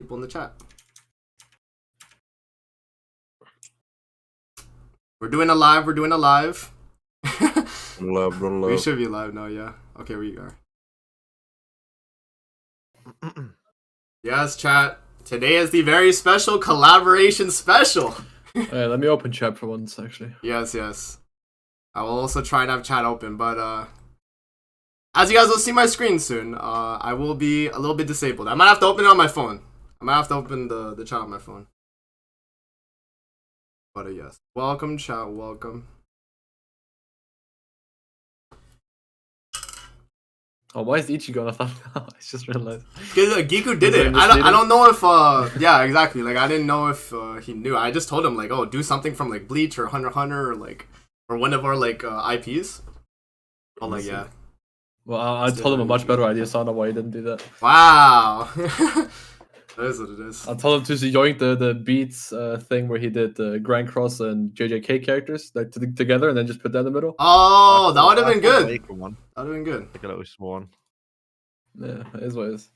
people in the chat. We're doing a live. We're doing a live. Love. We should be live now, yeah. Okay, we are. Yes, chat. Today is the very special collaboration special. Alright, let me open chat for once, actually. Yes. I will also try and have chat open, but as you guys will see my screen soon, I will be a little bit disabled. I might have to open it on my phone. I might have to open the chat on my phone. But yes. Welcome, chat, welcome. Oh, why is Ichigo not up now? I just realized. Because Giku did it. I don't know if yeah, exactly. Like I didn't know if he knew. I just told him like, oh, do something from like Bleach or Hunter x Hunter or like or one of our like IPs. Oh, like yeah. Well, I told him a much better idea, so I don't know why he didn't do that. Wow. That is what it is. I told him to join the Beats thing where he did the Grand Cross and JJK characters like together and then just put that in the middle. Oh, that would have been good. That would have been good. Like a little small one. Yeah, it is what it is.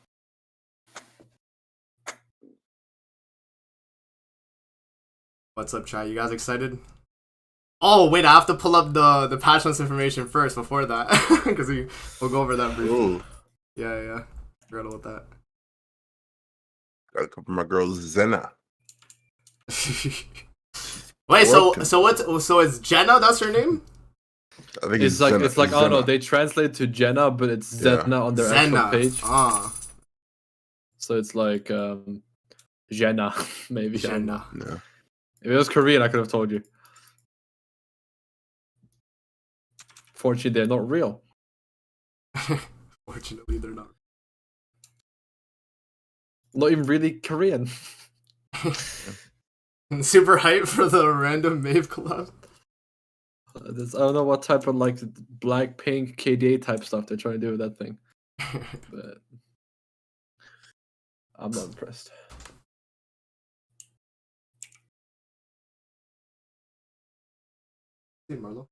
What's up, chat? You guys excited? Oh, wait, I have to pull up the patch notes information first before that. Because we'll go over that briefly. Ooh. Yeah. Forgot about that. Got a couple of my girls, Zena. Wait, so it's Jenna, that's her name? I think It's like I don't know, they translate to Jenna, but it's Zena on their actual page. So it's like Jenna, maybe. Jenna. Yeah. If it was Korean, I could have told you. Fortunately, they're not real. Fortunately, they're not. Not even really Korean. Super hype for the random Maeve collab. I don't know what type of like Blackpink KDA type stuff they're trying to do with that thing. But I'm not impressed. Hey, Marlo.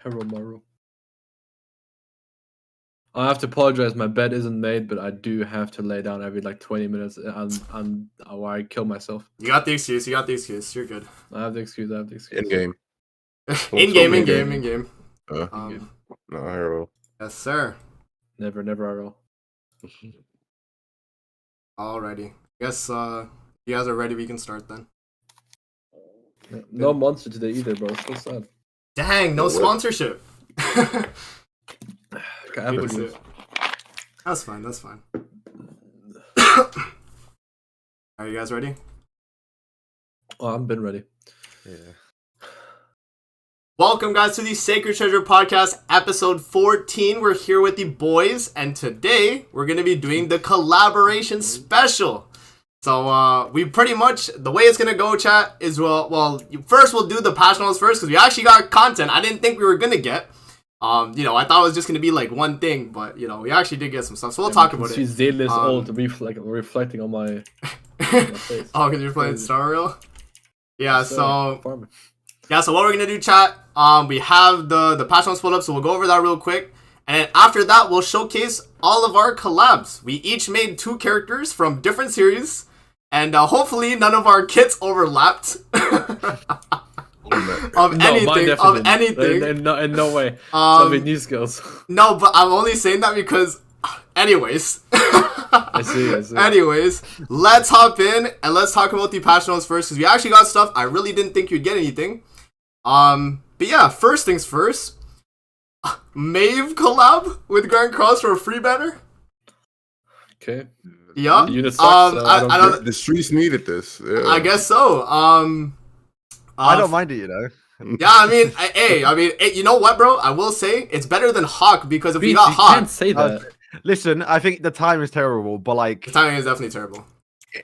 Hero Maru. I have to apologize. My bed isn't made, but I do have to lay down every like 20 minutes, and or I kill myself. You got the excuse. You're good. I have the excuse. In game. In game. No, hero. Yes, sir. Never I will. Alrighty. Guess you guys are ready. We can start then. No monster today either, bro. It's so sad. Dang, no sponsorship. That's fine. Are you guys ready? Oh, I've been ready. Yeah. Welcome, guys, to the Sacred Treasure Podcast, episode 14. We're here with the boys, and today we're going to be doing the collaboration special. So, we pretty much, the way it's going to go, chat, is first we'll do the patch notes first, because we actually got content I didn't think we were going to get. I thought it was just going to be like one thing, but, we actually did get some stuff, so we'll talk about it. She's Zealous old reflecting on my face. Oh, because you're playing Star Rail? Yeah, so what we're going to do, chat, we have the patch notes pulled up, so we'll go over that real quick. And then after that, we'll showcase all of our collabs. We each made 2 characters from different series, and hopefully none of our kits overlapped. Of anything. In no way. That'll be new skills. No, but I'm only saying that because, anyways. I see. Anyways, let's hop in and let's talk about the patch notes first, because we actually got stuff. I really didn't think you'd get anything. But yeah, first things first. Maeve collab with Grand Cross for a free banner. Okay. Yeah. I don't. The streets needed this. Yeah. I guess so. I don't mind it, Yeah, I mean, you know what, bro? I will say it's better than Hawk, because if we got Hawk, you can't say that. Listen, I think the time is terrible, but like the timing is definitely terrible.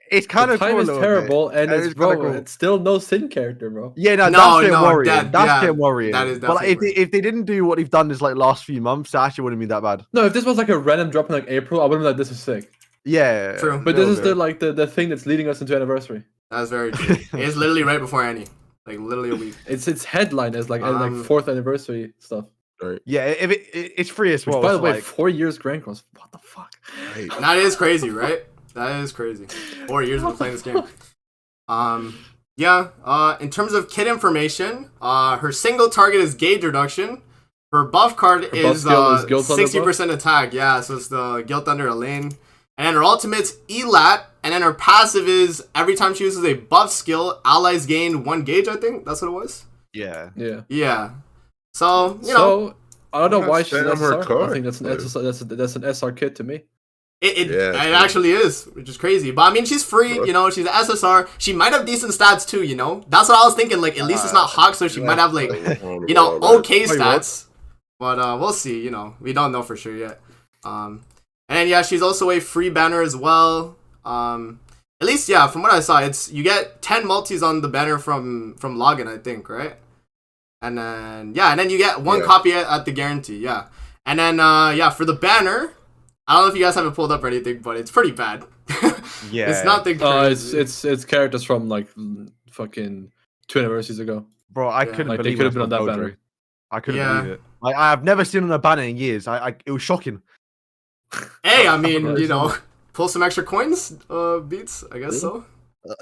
It's kind of time cool is terrible, bit. and it's cool. It's still no Sin character, bro. Yeah, that's worrying. That's worrying. That is but definitely if they didn't do what they've done this like last few months, it actually wouldn't be that bad. No, if this was like a random drop in like April, I would have been like, this is sick. Yeah, true. But this is the thing that's leading us into anniversary. That's very true. It's literally right before Annie. Like literally a week. It's headline as like 4th anniversary stuff. Right. Yeah, it's free as well. Which, by the way, 4 years Grand Cross. What the fuck? Right. That is crazy, right? That is crazy. 4 years of playing this game. Yeah. In terms of kit information, her single target is gauge reduction. Her buff card is 60% attack. Yeah, so it's the Guilt Under Elaine. And then her ultimate's Elat. And then her passive is every time she uses a buff skill, allies gain 1 gauge, I think. That's what it was? Yeah. So, you know. I don't know why she's SR. I think that's an SR kit to me. It actually is, which is crazy. But I mean, she's free, you know, she's an SSR. She might have decent stats too, you know? That's what I was thinking. Like, at least it's not Hawk, so she might have, like, you know, okay stats. But we'll see, you know. We don't know for sure yet. And then, yeah, she's also a free banner as well. At least, yeah, from what I saw, it's you get 10 multis on the banner from Login, I think, right? And then, yeah, and then you get 1 copy at the guarantee, yeah. And then, yeah, for the banner, I don't know if you guys have it pulled up or anything, but it's pretty bad. Yeah. It's nothing crazy. It's characters from, like, fucking 2 anniversaries ago. Bro, I couldn't believe they could have been on that banner. I couldn't believe it. Like, I've never seen on a banner in years. It was shocking. Hey, I mean, you know, pull some extra coins, Beats, I guess so.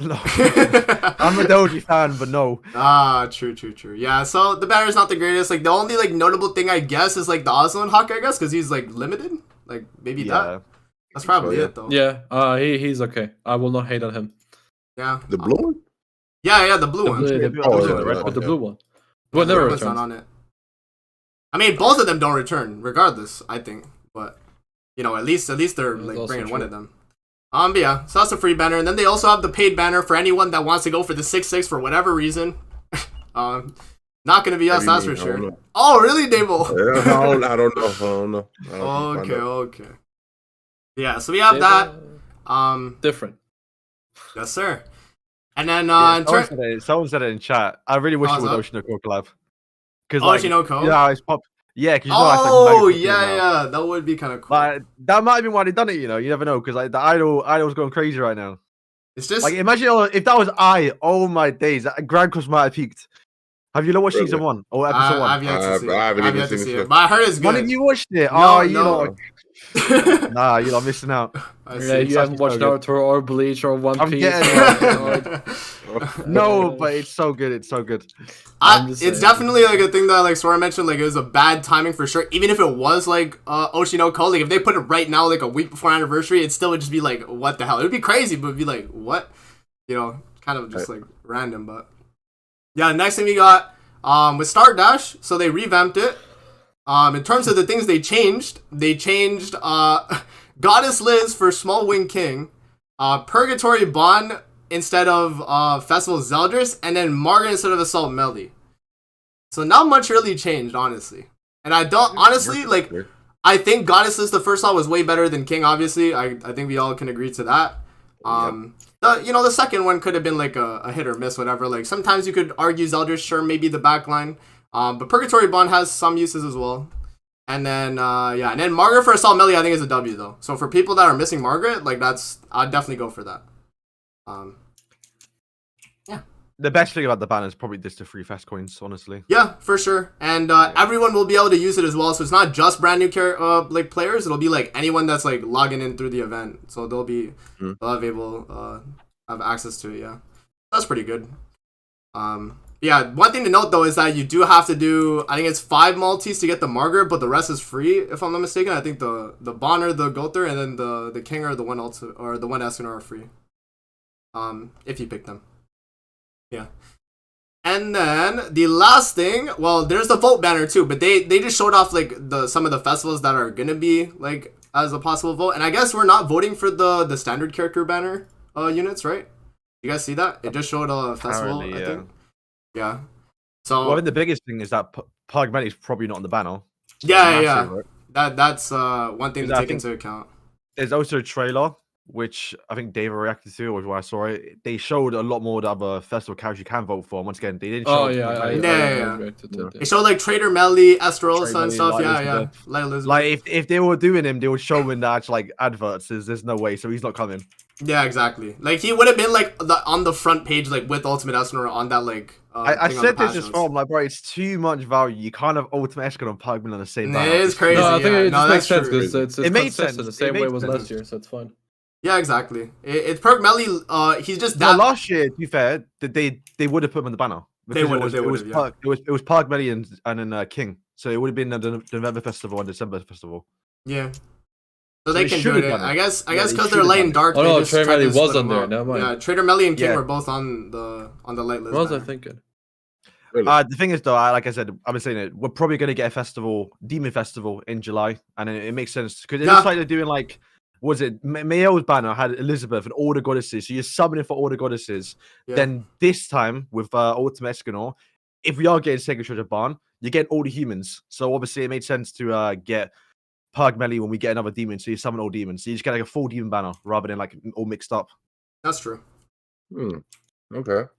No. I'm a Doji fan, but no. True. Yeah, so the banner is not the greatest. Like, the only, like, notable thing, I guess, is, like, the Oslo Hawk, I guess, because he's, like, limited. Like, maybe that. That's probably it, though. Yeah, he's okay. I will not hate on him. Yeah. The blue one? Yeah, the blue one. The blue one. Well, never returns. Not on it. I mean, both of them don't return, regardless, I think. But, you know, at least they're, like, bringing one of them. But yeah, so that's a free banner. And then they also have the paid banner for anyone that wants to go for the 6/6 for whatever reason. Not gonna be us, that's for sure. Oh, really, Dable? I don't know. Okay. Yeah, so we have that. Different. Yes, sir. And then someone said it in chat. I really wish it was Oshinoko collab. Oshinoko? Yeah, it's pop. Yeah, because that would be kind of cool. Like, that might have been why they done it. You know, you never know, because like the idol's going crazy right now. It's just like, imagine if that was oh my days, Grand Cross might have peaked. Have you watched season 1 or episode 1? I've yet to see it. I haven't even seen it. But I heard it's good. When have you watched it? No. Nah, you're not missing out. You haven't watched Naruto or Bleach or One Piece. No, but it's so good. It's so good. It's definitely like a thing that, like Sora mentioned, like it was a bad timing for sure. Even if it was like Oshinoko, like if they put it right now, like a week before anniversary, it still would just be like, what the hell? It would be crazy, but it'd be like, what? You know, kind of just like random. But yeah, next thing we got with Star Dash, so they revamped it. In terms of the things they changed Goddess Liz for Small Wing King, Purgatory Bond instead of Festival Zeldris, and then Margaret instead of Assault Melody. So not much really changed, honestly. And I don't, honestly, like, I think Goddess Liz the first slot was way better than King, obviously. I think we all can agree to that. The second one could have been like a hit or miss, whatever. Like, sometimes you could argue Zeldris, sure, maybe the backline. But Purgatory Bond has some uses as well. And then, and then Margaret for Assault Melody, I think is a W, though. So for people that are missing Margaret, like, I'd definitely go for that. The best thing about the banner is probably just the free fast coins, honestly. Yeah, for sure. And everyone will be able to use it as well. So it's not just brand new players. It'll be like anyone that's like logging in through the event. So they'll have access to it. Yeah, that's pretty good. Yeah, one thing to note though is that you do have to do, I think it's 5 multis to get the Margaret, but the rest is free if I'm not mistaken. I think the Bonner, the Gother, and then the King or the one Eskenar are free. If you pick them. Yeah. And then the last thing, well, there's the vote banner too, but they just showed off like some of the festivals that are gonna be like as a possible vote. And I guess we're not voting for the standard character banner units, right? You guys see that? It just showed a festival, I think. Yeah. So I think the biggest thing is that Pugmany is probably not on the banner. Yeah. Right? That's one thing to take into account. There's also a trailer, which I think Dave reacted to, or when I saw it. They showed a lot more of the other festival characters you can vote for. Once again, they didn't show. They showed like Trader Melly, Esterosa and stuff. Like if they were doing him, they would show him the actual like adverts. There's no way, so he's not coming. Yeah, exactly. Like he would have been like on the front page, like with Ultimate Escanor on that like. I said this as well. Like, bro, it's too much value. You can't have Ultimate Escanor and Pugman on the same. It is crazy. No, I think it just makes sense because it makes sense the same way it was last year, so it's fine. Yeah, exactly. It's Perk Melly. He's just Now, that. last year, to be fair, they would have put him on the banner. They would have. It was Park Melly and then King. So it would have been the November festival and December festival. Yeah. So they can do it. I guess because they they're light and dark. Oh no, Trader Melly was on there. Never mind. Yeah, Trader Melly and King were both on the light list. What was I thinking? Really? The thing is, though, like I said, I've been saying it. We're probably going to get a Demon Festival in July, and it makes sense because it looks like they're doing like, was it Mayo's banner had Elizabeth and all the goddesses, so you're summoning for all the goddesses. Yeah. Then this time with Ultimate Escanor, if we are getting Sacred Treasure Barn, you're getting all the humans. So obviously, it made sense to get Pug Melly when we get another demon, so you summon all demons. So you just get like a full demon banner rather than like all mixed up. That's true. Okay.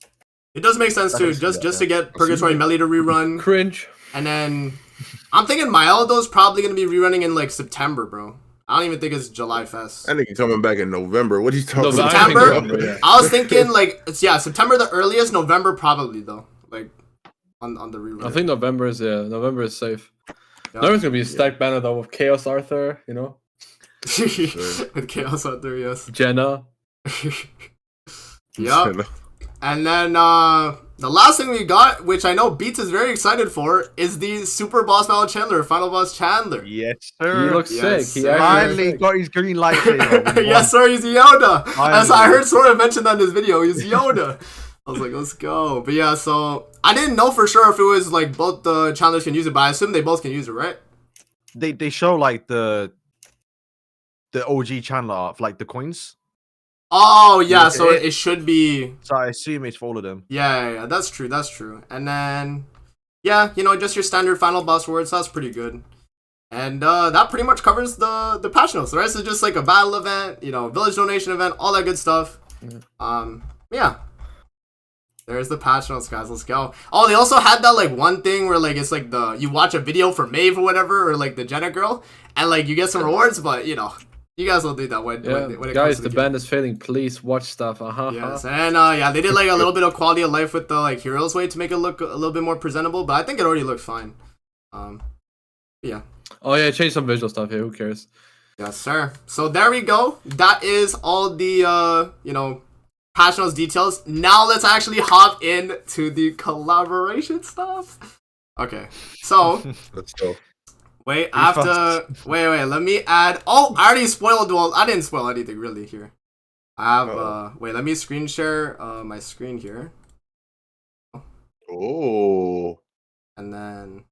It does make sense too, just to get Purgatory Melly to rerun. Cringe. And then I'm thinking Myeldo's probably gonna be rerunning in like September, bro. I don't even think it's July Fest. I think he's coming back in November. What are you talking about? September? I was thinking like September the earliest, November probably though. Like on the rerun. I think November is safe. Yeah. November's gonna be a stacked banner though with Chaos Arthur, you know. With Chaos Arthur, yes. Jenna. Yep. And then the last thing we got, which I know Beats is very excited for, is the Super Boss Battle Chandler, Final Boss Chandler. Yes, sir. He looks sick. He finally got his green light. Yes, sir. He's Yoda. As I heard Sora mention that in his video, he's Yoda. I was like, let's go. But yeah, so I didn't know for sure if it was like both the Chandlers can use it, but I assume they both can use it, right? They show like the OG Chandler art, like the coins. Oh yeah, so it should be. So I assume it's for all of them. Yeah, that's true. That's true. And then, yeah, just your standard final boss words. That's pretty good. And that pretty much covers the patch notes. The rest is just like a battle event, village donation event, all that good stuff. Yeah. There's the patch notes, guys. Let's go. Oh, they also had that like one thing where like it's like you watch a video for Maeve or whatever, or like the Jenna girl, and like you get some rewards, but you guys will do that when it guys, comes to the band is failing. Please watch stuff. Yes, and they did like a little bit of quality of life with the like Heroes Way to make it look a little bit more presentable, but I think it already looked fine. Yeah. Oh yeah, change some visual stuff here. Who cares? Yes, sir. So there we go. That is all the patch notes details. Now let's actually hop into the collaboration stuff. Okay, so let's go. Wait, let me add. Oh, I already spoiled. Well, I didn't spoil anything really here. I have. Wait, let me screen share my screen here. Oh. And then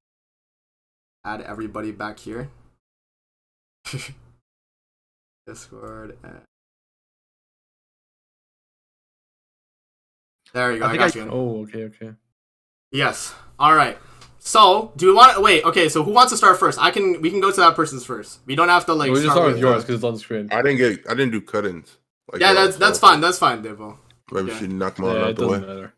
add everybody back here. Discord. There you go. I got you. Oh, okay. Yes. All right. So, do we want to wait? Okay, so who wants to start first? We can go to that person's first. We don't have to like. We just start with yours because it's on the screen. I didn't do cut-ins. Like that's fine. That's fine, Devo. Maybe we should knock mine out the way. Matter.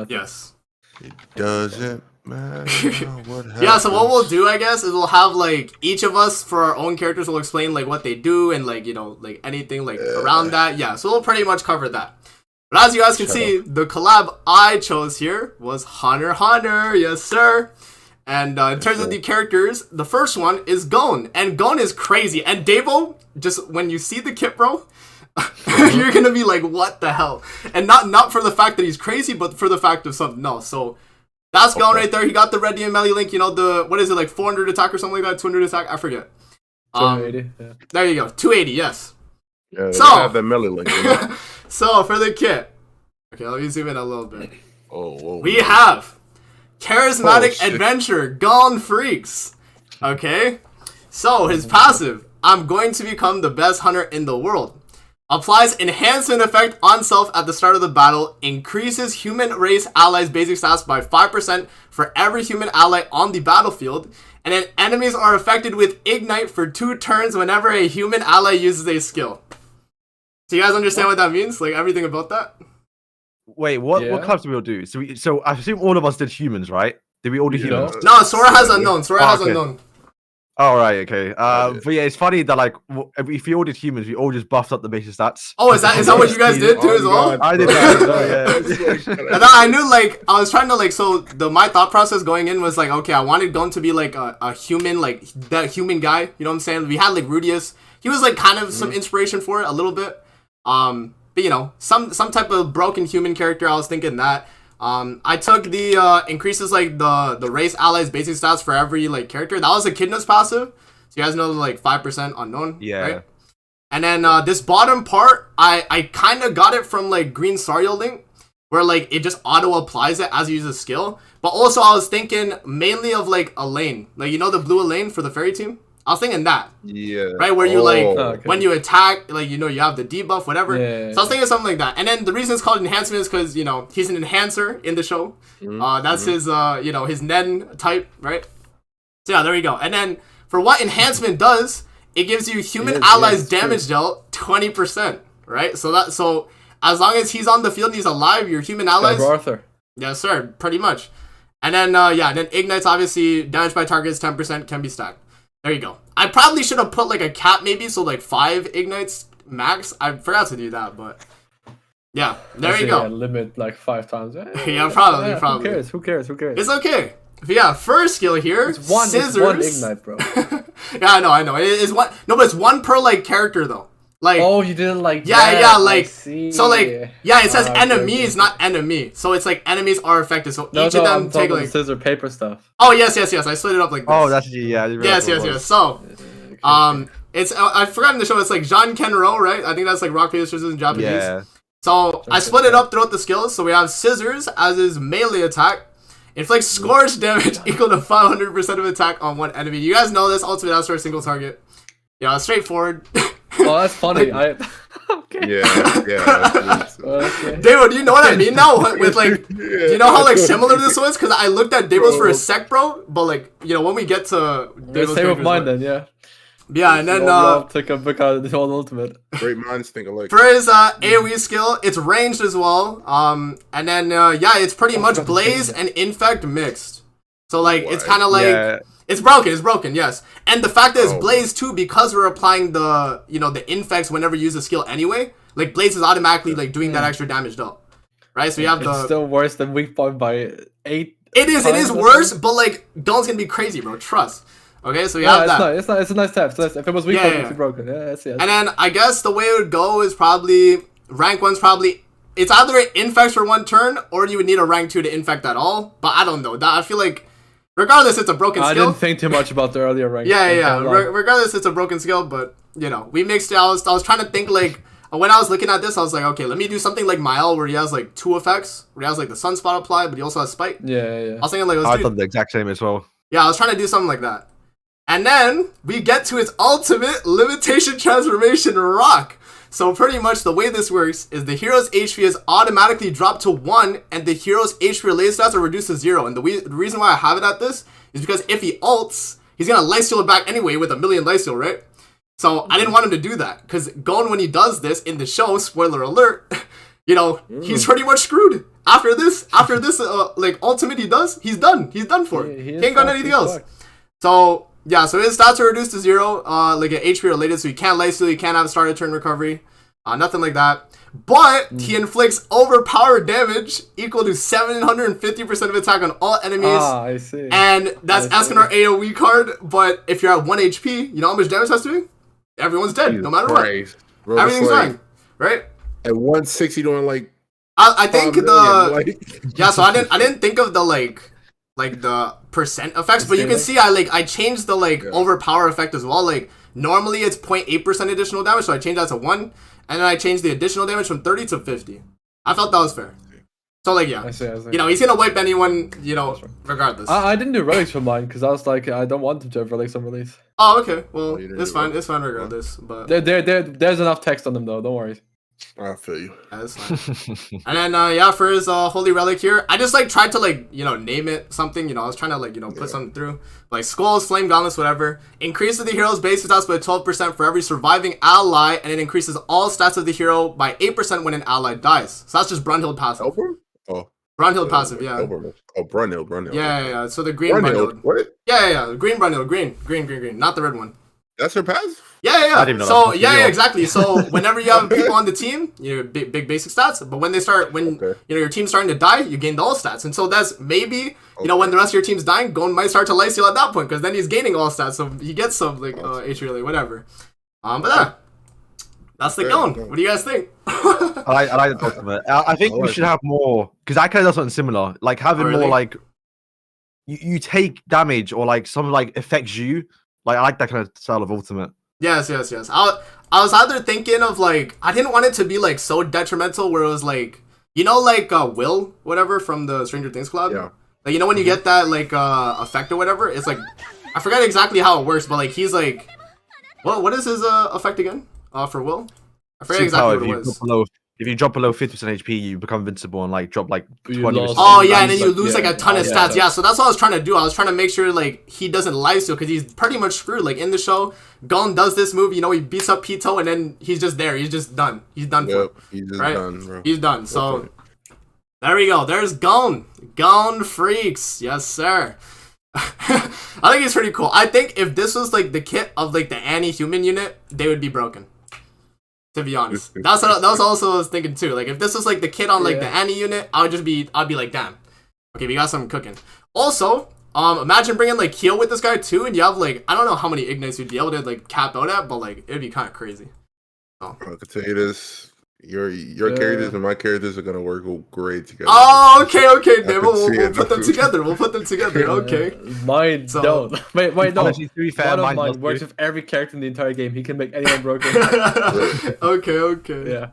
Yes. It doesn't matter what happens. Yeah. So what we'll do, I guess, is we'll have like each of us for our own characters will explain like what they do and like like anything like around that. Yeah. So we'll pretty much cover that. But as you guys can see, the collab I chose here was Hunter x Hunter. Yes, sir. And in terms of the characters, the first one is Gon. And Gon is crazy. And Devo, just when you see the kit, bro, you're going to be like, what the hell? And not for the fact that he's crazy, but for the fact of something else. So that's Gon right there. He got the red DML link, what is it, like 400 attack or something like that? 200 attack? I forget. 280, yeah. There you go. 280, yes. Yeah, so I have the melee link. So for the kit. Okay, let me zoom in a little bit. Whoa. We have Charismatic Adventure, Gon Freaks. Okay? So, his passive, I'm going to become the best hunter in the world. Applies enhancement effect on self at the start of the battle. Increases human race allies' basic stats by 5% for every human ally on the battlefield. And then enemies are affected with Ignite for 2 turns whenever a human ally uses a skill. Do you guys understand what that means? Like, everything about that? Wait, what clubs do we all do? So I assume all of us did humans, right? Did we all do humans? No, Sora has unknown. Unknown. Oh, right, okay. But yeah, it's funny that like if we all did humans, we all just buffed up the basic stats. Oh, is that what you guys did too as well? I did that, yeah. And I knew like I was trying to like my thought process going in was like, okay, I wanted Gon to be like a human, like that human guy. You know what I'm saying? We had like Rudius. He was like kind of some inspiration for it a little bit. But you know, some type of broken human character. I was thinking that. I took the increases like the race allies basic stats for every like character. That was a Kidness passive. So you guys know like 5% unknown. Yeah. Right? And then this bottom part, I kind of got it from like Green Sario Link, where like it just auto applies it as you use a skill. But also I was thinking mainly of like Elaine, like you know the blue Elaine for the fairy team. I was thinking that. Yeah. Right, where you like okay. when you attack, like you know you have the debuff, whatever. Yeah. So I was thinking something like that. And then the reason it's called enhancement is because you know he's an enhancer in the show. That's his you know his Nen type, right? So yeah, there we go. And then for what enhancement does, it gives you human allies damage dealt 20%, right? So as long as he's on the field and he's alive, your human allies. Arthur. Yes, sir. Pretty much. And then then ignites obviously damage by targets 10% can be stacked. There you go. I probably should have put like a cap maybe, so like 5 ignites max. I forgot to do that, but yeah, there you go. Limit like 5 times. Yeah, probably. Who cares? It's okay. But yeah, first skill here, it's one ignite, bro. Yeah, I know. It is one. No, but it's one per like character though. Like you didn't like like so like it says enemies, not enemy. So it's like enemies are affected. So each of them take like scissor paper stuff. Oh yes. I split it up like this. Oh, that's yes. So it's I forgot in the show it's like Jean Kenro, right? I think that's like rock paper scissors in Japanese. Yeah. So I split it up throughout the skills. So we have scissors as his melee attack. Inflicts scorch damage equal to 500% of attack on one enemy. You guys know this ultimate as for a single target. Yeah, straightforward. Oh, that's funny. Okay. Yeah. David, do you know what I mean now? With like, do you know how like similar this was? Because I looked at David's for a sec, bro. But like, you know, when we get to David's same with mine, then yeah. Yeah, and then take a book out of the whole ultimate. Great minds think alike. For his AoE skill, it's ranged as well. And then it's pretty much blaze and infect mixed. So like it's kind of like it's broken, yes. And the fact that it's blaze too, because we're applying the the infects whenever you use a skill anyway. Like blaze is automatically like doing that extra damage though, right? So you have it's still worse than weak point by 8. It is worse, but like Dawn's gonna be crazy, bro. Trust. Okay, so you have that. It's a nice tap. If it was weak, it's broken. Yeah, that's it. And then I guess the way it would go is probably rank 1's probably it's either it infects for one turn or you would need a rank 2 to infect at all. But I don't know. I feel like regardless, it's a broken skill. I didn't think too much about the earlier rank. Regardless, it's a broken skill, but we mixed it. I was trying to think like when I was looking at this, I was like, okay, let me do something like Mael where he has like 2 effects, where he has like the sunspot apply, but he also has spike. Yeah. I was thinking like I thought the exact same as well. Yeah, I was trying to do something like that. And then we get to its ultimate limitation transformation rock. So pretty much the way this works is the hero's HP is automatically dropped to 1 and the hero's HP related stats are reduced to 0. And the reason why I have it at this is because if he ults, he's going to lifesteal it back anyway with 1,000,000 lifesteal, right? So I didn't want him to do that because Gon, when he does this in the show, spoiler alert, he's pretty much screwed. After this, like ultimate he's done. He's done for it. He ain't got anything else. So yeah, so his stats are reduced to 0, like an HP related, so he can't lifesteal, he can't have start a turn recovery, nothing like that. But he inflicts overpowered damage equal to 750% of attack on all enemies. I see. And that's Escanor AoE card, but if you're at 1 HP, you know how much damage that's doing? Everyone's dead, no matter what. Everything's dying, right? At 160 doing like I think so I didn't think of the like the percent effects, but you can see I changed the overpower effect as well. Like normally it's 0.8% additional damage, so I changed that to 1, and then I changed the additional damage from 30 to 50. I felt that was fair. So like I see. He's gonna wipe anyone, regardless. I didn't do relics for mine because I was like, I don't want him to have relics on release. Oh, okay. Well, it's fine. It's fine regardless. But there's enough text on them though. Don't worry. I feel you. Yeah, that's fine. And then for his holy relic here, I just tried to name it something. I was trying to put something through like skulls, flame gauntlets, whatever. Increases the hero's base stats by 12% for every surviving ally, and it increases all stats of the hero by 8% when an ally dies. So that's just Brunhild passive. Brunhild passive, yeah. Brunhild. Yeah. So the green Brunhild. What? Yeah. Green Brunhild. Green. Not the red one. That's her passive? Yeah. So exactly. So whenever you have people on the team, big basic stats. But when they start, your team's starting to die, you gain all stats. And so that's maybe when the rest of your team's dying, Gon might start to lifesteal at that point because then he's gaining all stats, so he gets some HP really whatever. But that's the Gon. What do you guys think? I like the ultimate. I think we should have more because I kind of do something similar, like having more like you take damage or like something like affects you. Like I like that kind of style of ultimate. Yes. I was either thinking of like I didn't want it to be like so detrimental where it was like like Will whatever from the Stranger Things Club. Yeah. Like when you get that like effect or whatever, it's like I forgot exactly how it works, but like he's like what is his effect again? For Will? I forget exactly what it was. If you drop below 50% HP, you become invincible and like drop like 20%. Oh yeah, and then you lose like a ton of stats. Yeah, so that's what I was trying to do. I was trying to make sure like he doesn't lifesteal because he's pretty much screwed. Like in the show, Gon does this move, he beats up Pito and then he's just there. He's just done. He's done for. He's just right? done, bro. He's done. So there we go. There's Gon. Gon freaks. Yes, sir. I think it's pretty cool. I think if this was like the kit of like the anti-human unit, they would be broken. To be honest, that was also what I was thinking too. Like if this was like the kit on like the Annie unit, I'd be like, damn. Okay, we got something cooking. Also, imagine bringing like Keel with this guy too, and you have like I don't know how many ignites you'd be able to like cap out at, but like it'd be kind of crazy. I can tell you this. Your characters and my characters are gonna work great together. Oh, okay. Then we'll put them together. We'll put them together. Okay. Mine don't. Wait, no. Honestly, to be fair, one of mine works with every character in the entire game. He can make anyone broken. Okay. Yeah.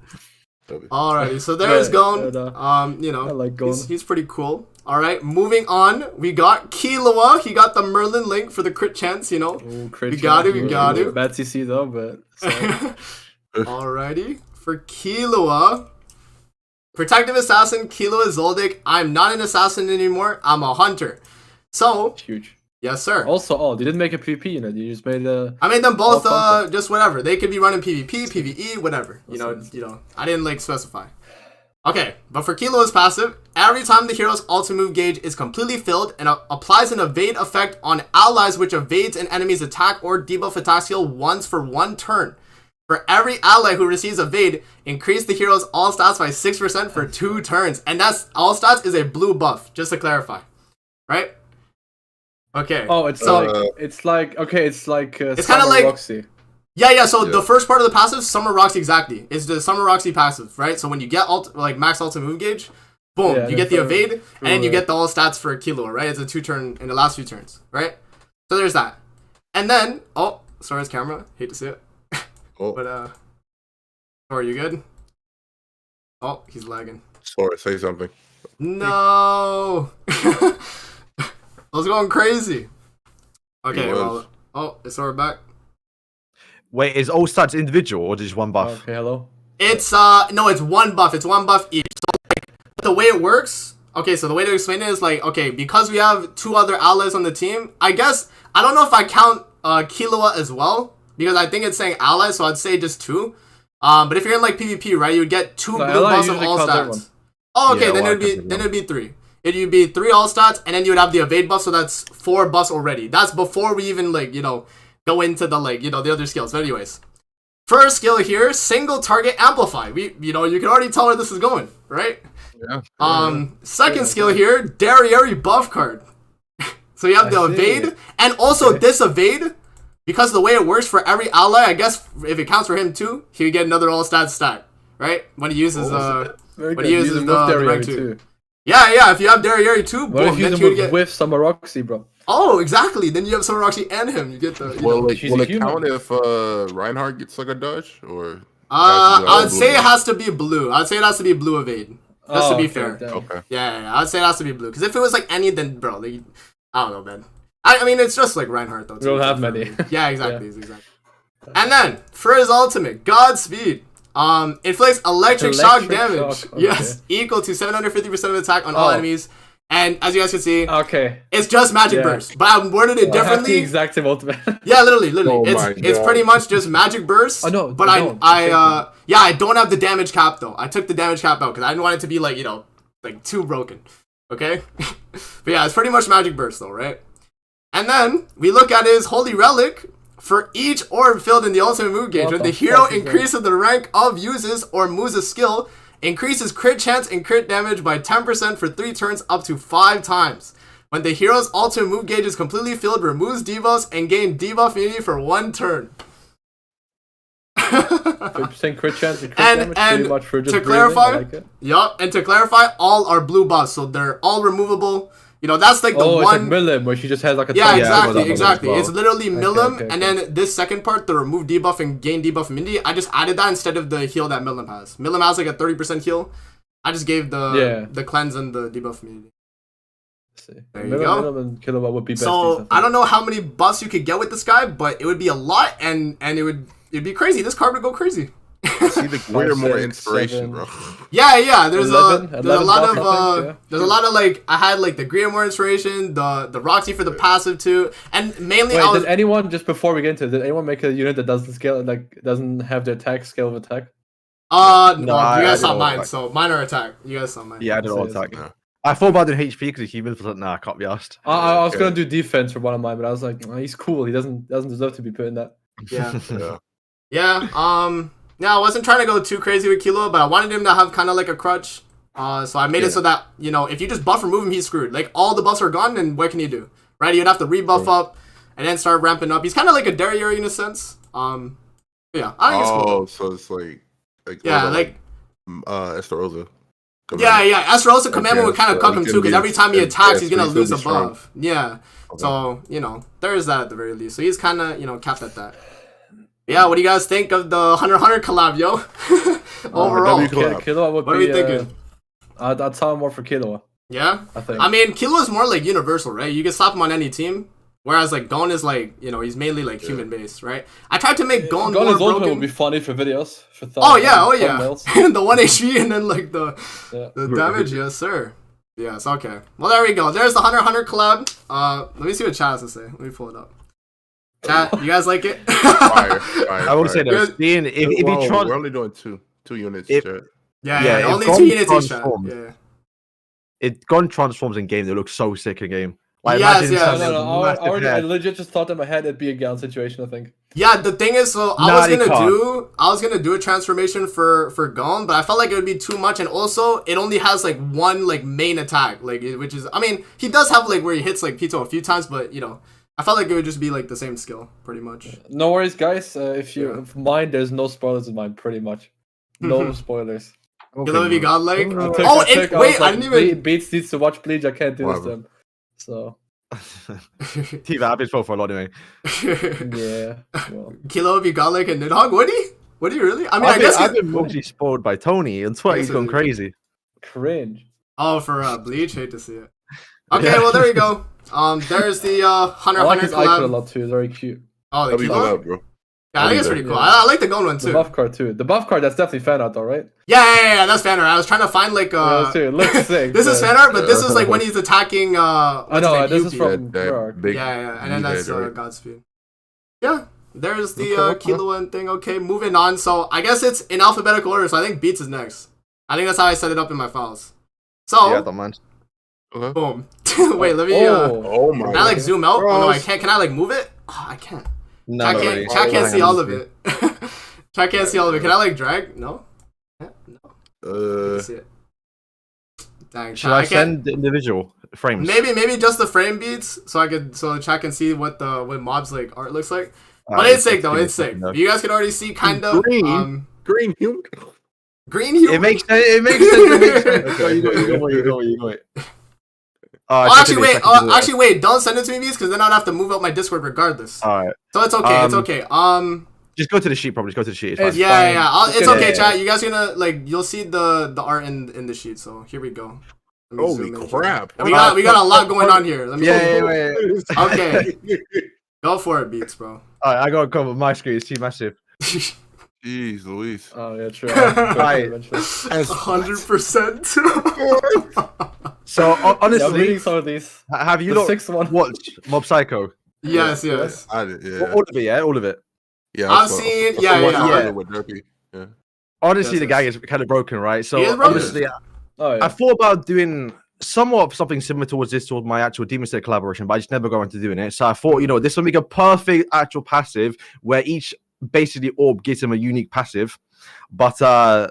Alrighty, so there's Gon. I like Gon. He's pretty cool. All right, moving on. We got Killua. He got the Merlin link for the crit chance. Ooh, crit we got it. Bad CC though, but. Alrighty. For Killua, Protective Assassin, Killua Zoldyck. I'm not an assassin anymore. I'm a hunter. So, it's huge. Yes, sir. Also, they didn't make a PvP unit. You just made I made them both. Just whatever. They could be running PvP, PvE, whatever. You know. I didn't like specify. Okay, but for Killua's passive, every time the hero's ultimate move gauge is completely filled and applies an evade effect on allies which evades an enemy's attack or debuff attack skill once for 1 turn. For every ally who receives evade, increase the hero's all stats by 6% for 2 turns. And that's all stats is a blue buff, just to clarify. Right? Okay. Oh, it's kind of like Roxy. Yeah, so the first part of the passive, Summer Roxy exactly. It's the Summer Roxy passive, right? So when you get max ultimate move gauge, boom, you get the evade, and then you get the all stats for Killua, right? It's a 2 turn in the last few turns, right? So there's that. And then, sorry, his camera. Hate to see it. But are you good? Oh, he's lagging. Sorry, say something. No. I was going crazy. Okay, it's Sora back. Wait, is all stats individual or just one buff? Okay, hello. It's no, it's 1 buff. It's 1 buff each. So like the way it works. Okay, so the way to explain it is like, okay, because we have 2 other allies on the team. I guess I don't know if I count Killua as well. Because I think it's saying allies, so I'd say just 2. But if you're in like PvP, right, you would get 2 blue buffs of all stats. Oh, okay, then it'd be 3. It'd be 3 all stats, and then you would have the evade buff, so that's 4 buffs already. That's before we even go into the the other skills. But anyways, first skill here, single target amplify. You can already tell where this is going, right? Yeah. Second skill here, Darieri buff card. So you have the evade, and also this evade. Because the way it works for every ally, I guess if it counts for him too, he would get another all stats stack, right? When he uses the rank 2. Yeah, if you have Darieri too, boom, if you then you get with Summer Roxy, bro. Oh, exactly. Then you have Summer Roxy and him. You get the. Will it count if Reinhardt gets like a dodge or? I'd say it has to be blue. I'd say it has to be blue evade. Just to be fair. Okay. Yeah, I'd say it has to be blue. Because if it was like any, then bro, I don't know, man. I mean, it's just like Reinhardt, though. We don't have many. Yeah, exactly. And then, for his ultimate, Godspeed. Inflicts electric shock damage. Okay. Yes, equal to 750% of attack on all enemies. And as you guys can see, it's just magic burst. But I worded it differently. I have the exact same ultimate. Yeah, literally. It's pretty much just magic burst. Oh no, but I don't have the damage cap though. I took the damage cap out because I didn't want it to be like too broken. Okay, but yeah, it's pretty much magic burst though, right? And then we look at his holy relic. For each orb filled in the ultimate move gauge, when the hero increases the rank of uses or moves a skill, increases crit chance and crit damage by 10% for 3 turns up to 5 times. When the hero's ultimate move gauge is completely filled, removes debuffs and gain debuff immunity for 1 turn. 50% crit chance and crit damage pretty much for just to clarify, like and to clarify, all are blue buffs, so they're all removable. You know, that's like the one. It's like Milim, where she just has like a. Yeah, exactly. Well. It's literally Milim, okay. and then this second part, the remove debuff and gain debuff immunity. I just added that instead of the heal that Milim has. Milim has like a 30% heal. I just gave the cleanse and the debuff immunity. There you go. And Kilowatt would be best. So I don't know how many buffs you could get with this guy, but it would be a lot, and it'd be crazy. This card would go crazy. See the greater more inspiration, 7. bro. Yeah. There's 11 a lot of there's a lot of like I had like the Greater inspiration, the Roxy for the passive too, and mainly did anyone just before we get into it, did anyone make a unit that doesn't scale doesn't have the attack scale of attack? No, you guys saw mine, so mine are attack. You guys saw mine. Yeah, I did all attack. No. I thought about doing HP because he was like, nah, I can't be asked. I was gonna do defense for one of mine, but I was like, he's cool. He doesn't deserve to be put in that. Yeah. I wasn't trying to go too crazy with Kilo, but I wanted him to have kind of like a crutch. So I made it so that, you know, if you just buff remove him, he's screwed. Like, all the buffs are gone, then what can you do? Right? You'd have to rebuff up and then start ramping up. He's kind of like a Derriere in a sense. I think it's cool. So it's like Estarossa. Estarossa Commandment would kind of cuck him too, because every time he attacks, he's going to lose a buff. Yeah. Okay. So, you know, there is that at the very least. So he's kind of, you know, capped at that. Yeah, what do you guys think of the Hunter x Hunter collab, yo? Overall, what are we thinking? I'd tell him more for Killua. Yeah? I think. I mean, Killua is more like universal, right? You can slap him on any team. Whereas, like, Gon is like, you know, he's mainly like human-based, right? I tried to make Gon more broken. Ultimate would be funny for videos. For the 1 HP and then like the damage, yes sir. Yes, okay. Well, there we go. There's the Hunter x Hunter collab. Let me see what chat has to say. Let me pull it up. Chat, you guys like it? Fire, I would say though, Ian, if you try, we're only doing two units. Only 2 units each. Yeah. Gon transforms in game. They look so sick in game. Like, I legit just thought in my head it'd be a Gon situation. I think. Yeah, the thing is, so I was gonna do a transformation for Gon, but I felt like it would be too much, and also it only has like one like main attack, like which is, I mean, he does have like where he hits like Pito a few times, but you know. I felt like it would just be like the same skill, pretty much. No worries, guys. If mine, there's no spoilers in mine, pretty much. No spoilers. If you got like, I didn't even. Beats needs to watch Bleach. I can't do this to him. So. Team I've been for a lot anyway. Yeah. Well. Kilo, if you got like a Nidhogg, would he really? I mean, I guess I've been mostly spoiled by Tony, and that's why he's gone crazy. Cringe. Oh, for Bleach, hate to see it. Okay, well there you go. There's the Hunter x Hunter collab. I like a lot too. It's very cute. Oh, the collab, bro. Yeah, I think it's pretty cool. I like the Gon one too. The buff card too. The buff card, that's definitely fan art though, right? Yeah, that's fan art. I was trying to find like it looks sick. This is fan art, but this is like when he's attacking I know, this is from yeah, and then that's Godspeed. Yeah. There's the Killua thing. Okay, moving on. So I guess it's in alphabetical order, so I think Beats is next. I think that's how I set it up in my files. So yeah, don't mind. Boom. Wait, let me oh my can I like zoom out? Oh no, I can't. Can I like move it? Oh, I can't. No, Chat can't see all of it. Chat can't see all of it. Can I like drag? No. No. I can see it. Dang, should I send the individual frames? Maybe just the frame beats, so the chat can see what mobs like art looks like. But it's sick though. It's sick. You guys can already see kind of green human. Green human. It makes sense. It makes sense. Okay, you go. Actually, wait. Don't send it to me, because then I'd have to move up my Discord regardless. All right. So it's okay. It's okay. Just go to the sheet. Probably just go to the sheet. It's it's okay, chat. You guys gonna you'll see the art in the sheet. So here we go. Holy crap! We got a lot going on here. Let me. Wait. Okay. Go for it, Beats, bro. All right, I gotta cover my screen. It's too massive. Jeez, Luis. Oh yeah, true. 100%. So honestly, I'm reading some of these. Have you watched Mob Psycho? Yes. I did, yeah. All of it, yeah, all of it. Yeah, I've seen. Yeah. With Derpy. Yeah. Honestly, the gang is kind of broken, right? So honestly, I thought about doing somewhat something similar towards my actual Demon Slayer collaboration, but I just never got into doing it. So I thought, this would make a perfect actual passive where each basically orb gives him a unique passive. But I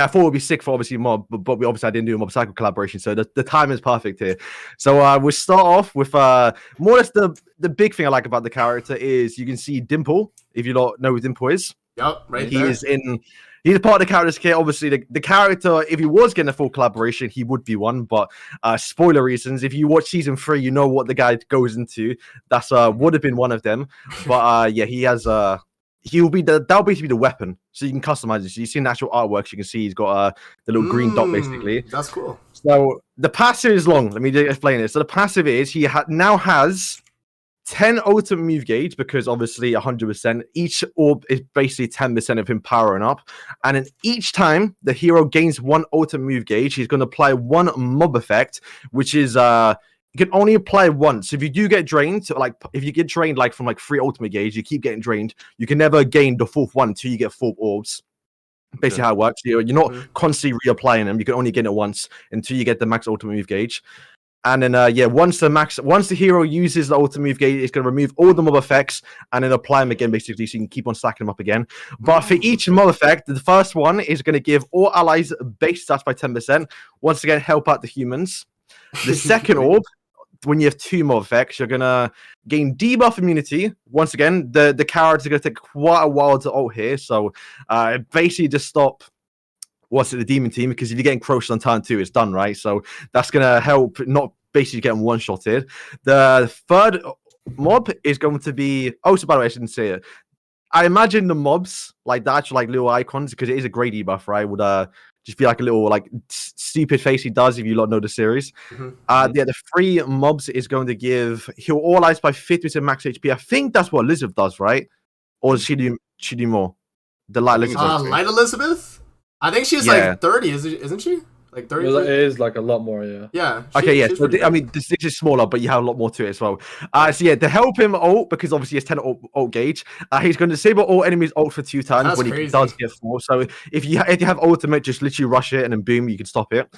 thought it would be sick for obviously Mob, but I didn't do a Mob Psycho collaboration, so the time is perfect here. So we'll start off with more or less the big thing I like about the character is you can see Dimple, if you don't know who Dimple is. Yep, right He there. is in. He's a part of the character's kit. Obviously, the character, if he was getting a full collaboration, he would be one. But spoiler reasons, if you watch season 3, you know what the guy goes into. That's would have been one of them. But yeah, he has he'll be that'll basically be the weapon, so you can customize it. So you see in the actual artworks, you can see he's got the little green dot basically. That's cool. So the passive is long. Let me explain it. So the passive is he now has 10 ultimate move gauge because obviously 100%. Each orb is basically 10% of him powering up. And then each time the hero gains one ultimate move gauge, he's going to apply one mob effect, which is you can only apply once. If you do get drained, like if you get drained like from like 3 ultimate gauge, you keep getting drained. You can never gain the 4th one until you get 4 orbs. Basically how it works. You're not constantly reapplying them. You can only get it once until you get the max ultimate move gauge. And then, yeah, once the hero uses the ultimate move gauge, it's going to remove all the mob effects and then apply them again, basically, so you can keep on stacking them up again. But for each mob effect, the first one is going to give all allies base stats by 10%. Once again, help out the humans. The second orb, when you have 2 mob effects, you're going to gain debuff immunity. Once again, the characters are going to take quite a while to ult here, so basically just stop the demon team, because if you get encroached on turn 2, it's done, right? So that's gonna help not basically getting one-shotted. The third mob is going to be so by the way, I shouldn't say it. I imagine the mobs, like the actual like little icons, because it is a grey debuff, right? Would just be like a little like stupid face he does if you lot know the series. Yeah, the 3 mobs is going to heal all allies by 50% max HP. I think that's what Elizabeth does, right? Or does she do more? The Light Elizabeth. Light Elizabeth? I think she's like 30, isn't she? Like 30? It is like a lot more, yeah. Yeah. Okay, yeah. So I mean, this is smaller, but you have a lot more to it as well. So yeah, to help him ult, because obviously he has 10 ult gauge, he's going to disable all enemies ult for 2 times. That's when crazy. He does get 4. So if you have ultimate, just literally rush it and then boom, you can stop it.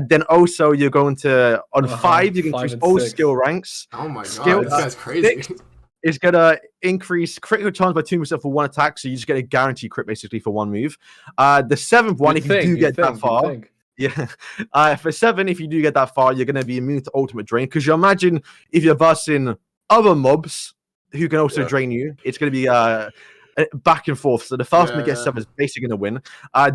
Then also you're going to on 5, you can increase all skill ranks. Oh my god, this guy's crazy. 6 is gonna increase critical chance by 2% for 1 attack, so you just get a guaranteed crit basically for 1 move. The 7th one, if you do get that far, yeah. For 7, if you do get that far, you're gonna be immune to ultimate drain, because you imagine if you're versing other mobs who can also drain you, it's gonna be back and forth. So the first one to get 7 is basically gonna win.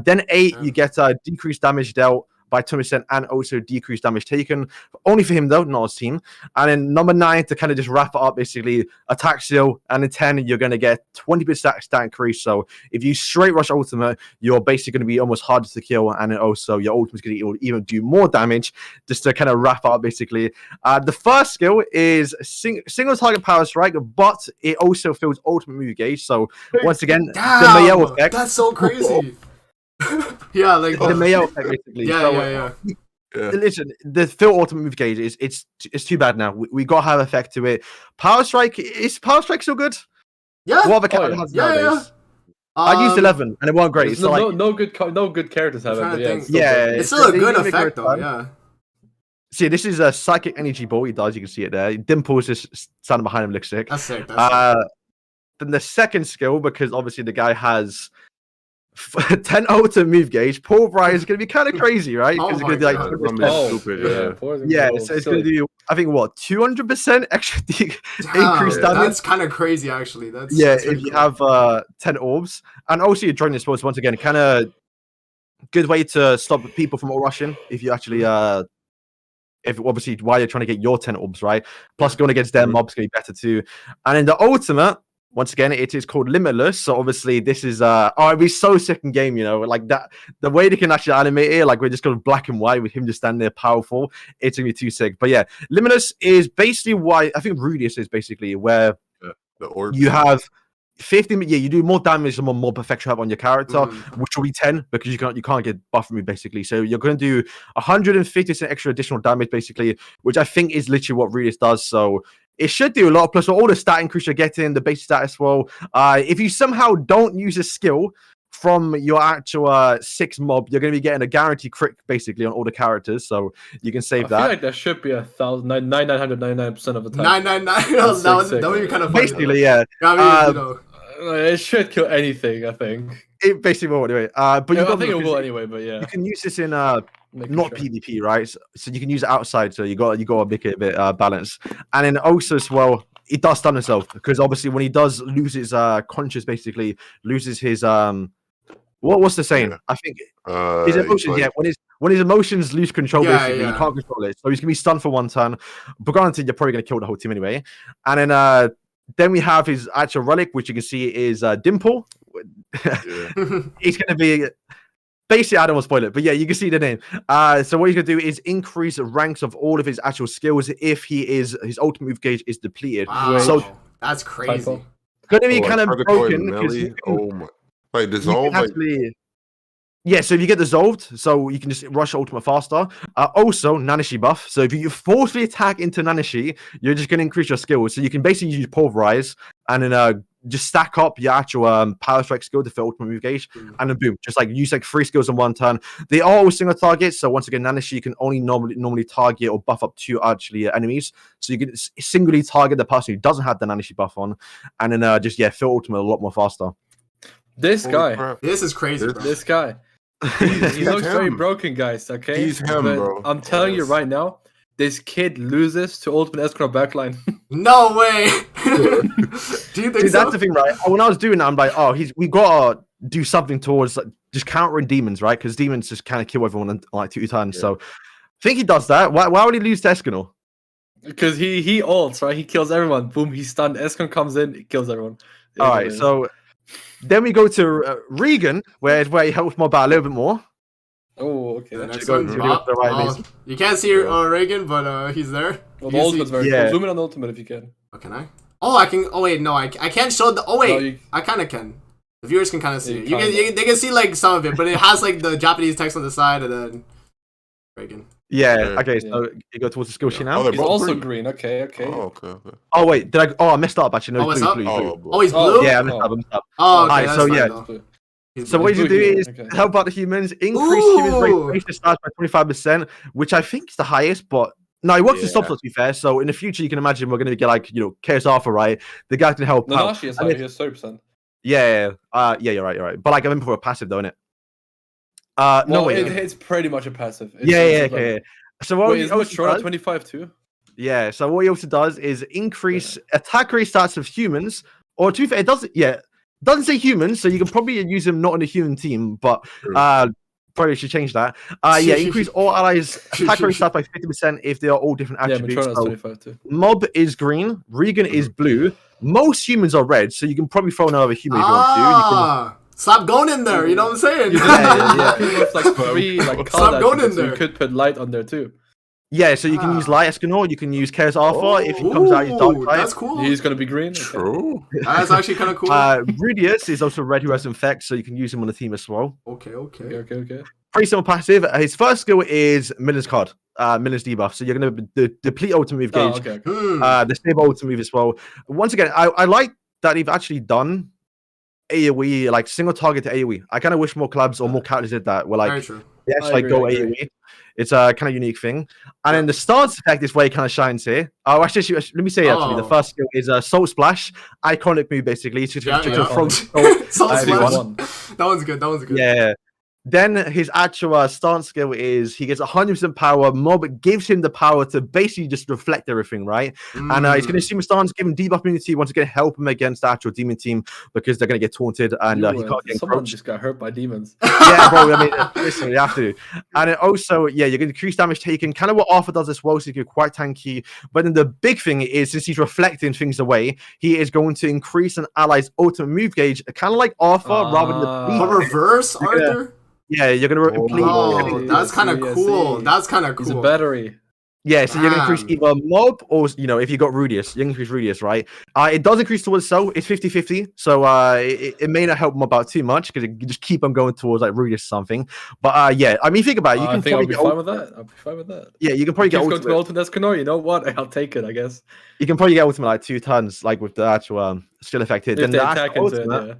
Then 8, you get decreased damage dealt by 20% and also decreased damage taken. Only for him though, not his team. And then number 9, to kind of just wrap it up, basically attack seal. And then 10, you're going to get 20% stat increase. So if you straight rush ultimate, you're basically going to be almost harder to kill. And then also your ultimate is going to even do more damage, just to kind of wrap it up basically. The first skill is single target power strike, but it also fills ultimate move gauge. So once again, the Mayel effect. That's so crazy. Yeah, like the Mayo effect basically. Yeah. Listen, the fill ultimate move gauge it's too bad now. We got to have effect to it. Power strike, is power strike still good? Yeah. What other character has nowadays? I used 11 and it wasn't great. So no good characters have it. Yeah, it's still a good effect though. Yeah. See, this is a psychic energy ball. He does. You can see it there. Dimples is standing behind him. Looks sick. That's sick. Then the second skill, because obviously the guy has 10 ultimate move gauge. Paul Bryan is going to be kind of crazy, right? Because it's going to be like stupid, yeah. So it's going to do, I think, what, 200% extra increased damage. That's kind of crazy, actually. That's if you have 10 orbs, and also you're joining sports once again, kind of good way to stop people from all rushing. If you actually if obviously while you're trying to get your 10 orbs, right? Plus going against their mobs going to be better too. And in the ultimate, once again, it is called Limitless. So obviously this is it'd be so sick in game, you know, like that. The way they can actually animate it, like we're just going black and white with him just standing there powerful. It's gonna be too sick. But yeah, Limitless is basically why I think Rudius is basically where the orb you have 50. Yeah, you do more damage the more mob effects you have on your character, which will be 10 because you can't get buff from me basically. So you're going to do 150% extra additional damage basically, which I think is literally what Rudius does. So it should do a lot. Plus, all the stat increase you're getting, the base stat as well. If you somehow don't use a skill from your actual 6 mob, you're going to be getting a guaranteed crit basically on all the characters. So you can save that. I feel like there should be 999% of the time. 999. That would be kind of funny. Basically, yeah. I mean, you know. It should kill anything, I think. It basically will anyway. But I think it will anyway. But yeah, you can use this in not PvP, right? So you can use it outside. So you got to make it a bit balanced. And then also as well, he does stun himself because obviously when he does lose his conscious, basically loses his what's the saying? Yeah. I think his emotions. Yeah, when his emotions lose control, basically he can't control it. So he's gonna be stunned for one turn. But granted, you're probably gonna kill the whole team anyway. And then we have his actual relic, which you can see is Dimple. He's gonna be. Basically, I don't want to spoil it, but yeah, you can see the name. So what he's gonna do is increase the ranks of all of his actual skills if his ultimate move gauge is depleted. Wow. So that's crazy. Gonna be kind of broken because like dissolve. Yeah, so if you get dissolved, so you can just rush ultimate faster. Also, Nanashi buff. So if you forcefully attack into Nanashi, you're just gonna increase your skills. So you can basically use Pulverize and then just stack up your actual power strike skill to fill ultimate move gauge, and then boom, just like use like 3 skills in one turn. They are all single targets, so once again, Nanashi you can only normally target or buff up 2 actually enemies. So you can singly target the person who doesn't have the Nanashi buff on, and then just fill ultimate a lot more faster. This guy, this is crazy. Bro. This guy, he looks very broken, guys. Okay, he's him, bro. I'm telling you right now. This kid loses to Ultimate Escrow backline. No way! Do you think so? That's the thing, right? When I was doing that, I'm like, we gotta do something towards like, just countering demons, right? Because demons just kind of kill everyone in like 2 turns. So I think he does that. Why would he lose to Escanor? Because he ults, right? He kills everyone. Boom, he's stunned. Escanor comes in, he kills everyone. All right, so then we go to Regan, where he helps mob out a little bit more. Oh, okay. You can't see Reagan, but he's there. Well, the ultimate's very cool. Zoom in on the ultimate if you can. Oh, can I? Oh, I can. Oh wait, no, I can't show the. Oh wait, I kind of can. The viewers can kind of see it. They can see like some of it, but it has like the Japanese text on the side, and then Reagan. Yeah. Okay. So you go towards the skill sheet now. He's also green. Okay. Okay. Oh wait, I messed up actually. No, blue, blue. He's blue. Yeah, I messed up. Oh, okay. Alright, so yeah. So what you do is help out the humans, increase humans rate to start by 25%, which I think is the highest, but no, it works in stop to be fair. So in the future, you can imagine we're going to get like, Chaos Alpha, right? The guy can help out. Nanashi is high, he has 30%. Yeah, you're right. But like, I'm in for a passive, though, innit? No, it's pretty much a passive. Okay. So what is it short at 25 too? Yeah, so what he also does is increase attack rate stats of humans, or to be fair, it doesn't say humans, so you can probably use him not on a human team, but probably should change that. Increase all allies attack rate stats by 50% if they are all different attributes. Yeah, 25 too. Mob is green, Regan is blue. Most humans are red, so you can probably throw another human if you want to. Stop going in there, you know what I'm saying? Like 3 like stop going in there. So you could put light on there too. Yeah, so you can use Light Escanor, you can use Chaos Alpha if he comes out, he's dark type. That's cool. He's gonna be green. True. That's actually kind of cool. Rudius is also red who has Infect, so you can use him on the team as well. Okay. Pretty simple passive. His first skill is Miller's card, Miller's debuff. So you're gonna deplete ultimate move gauge. The stable ultimate move as well. Once again, I like that they've actually done AoE, like single target to AoE. I kind of wish more clubs or more characters did that. Where like they actually go AoE. It's a kind of unique thing. And then the stance effect is where it kind of shines here. Oh, actually, let me say actually, the first skill is Salt Splash. Iconic move, basically. To throw Salt Splash. That one's good. Yeah. Then his actual stance skill is he gets 100% power. Mob gives him the power to basically just reflect everything, right? And he's going to assume a stance, give him debuff immunity, once again help him against the actual demon team because they're going to get taunted and he can't get someone just got hurt by demons. Yeah, bro. I mean, listen, you have to. And then also, you're going to increase damage taken. Kind of what Arthur does as well, so you're quite tanky. But then the big thing is, since he's reflecting things away, he is going to increase an ally's ultimate move gauge, kind of like Arthur, rather than the reverse Arthur. Yeah, you're gonna complete. Oh, that's kind of cool. That's kind of cool. He's a battery. Yeah, so you're gonna increase either Mob or if you got Rudius, you can increase Rudius, right? It does increase towards Soul. It's 50-50, so it may not help Mob out too much because you just keep on going towards like Rudius or something. But I mean, think about it. You can probably get fine with that. I'll be fine with that. Yeah, you can probably get ultimate. Go to Escanor. You know what? I'll take it. I guess you can probably get ultimate like 2 turns, like with the actual skill effect here. If then they attack into it,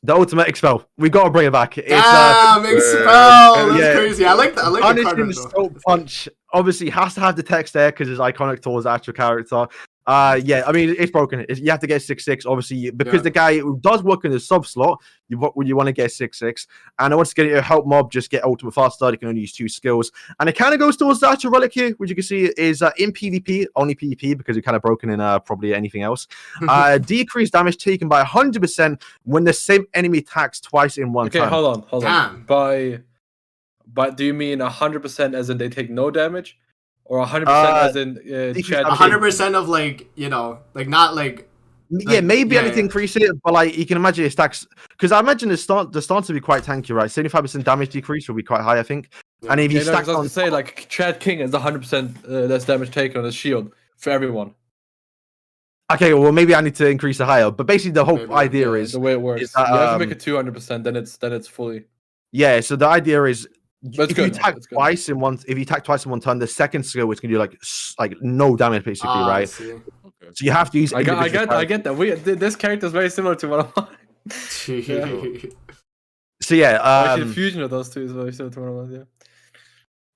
the ultimate expel. We gotta bring it back. It's expel. That's crazy. I like that. I like the Salt Punch. Obviously, has to have the text there because it's iconic towards the actual character. Yeah, I mean it's broken. You have to get 6/6, obviously, because the guy who does work in the sub slot, you want to get 6/6. And once again, to help mob just get ultimate faster, you can only use 2 skills. And it kind of goes towards the actual relic here, which you can see is in PvP, only PvP, because you're kind of broken in probably anything else. Decreased damage taken by 100% when the same enemy attacks twice in one time. Okay, hold on. But do you mean 100% as in they take no damage? Or 100% as in 100% of like, you know, like not like maybe anything increase it, but like you can imagine it stacks, because I imagine the stance will be quite tanky, right? 75% damage decrease will be quite high, I think. And if you stack on, say like Chad King is 100% less damage taken on his shield for everyone. Okay, well maybe I need to increase it higher, but basically the whole idea is the way it works. That, you have to make it 200%, then it's fully. Yeah, so the idea is if you attack That's twice in one, turn, the second skill is gonna do like no damage basically, right? So you have to use. I get that. This character is very similar to one of mine. So yeah, actually, the fusion of those two is very similar to one of mine.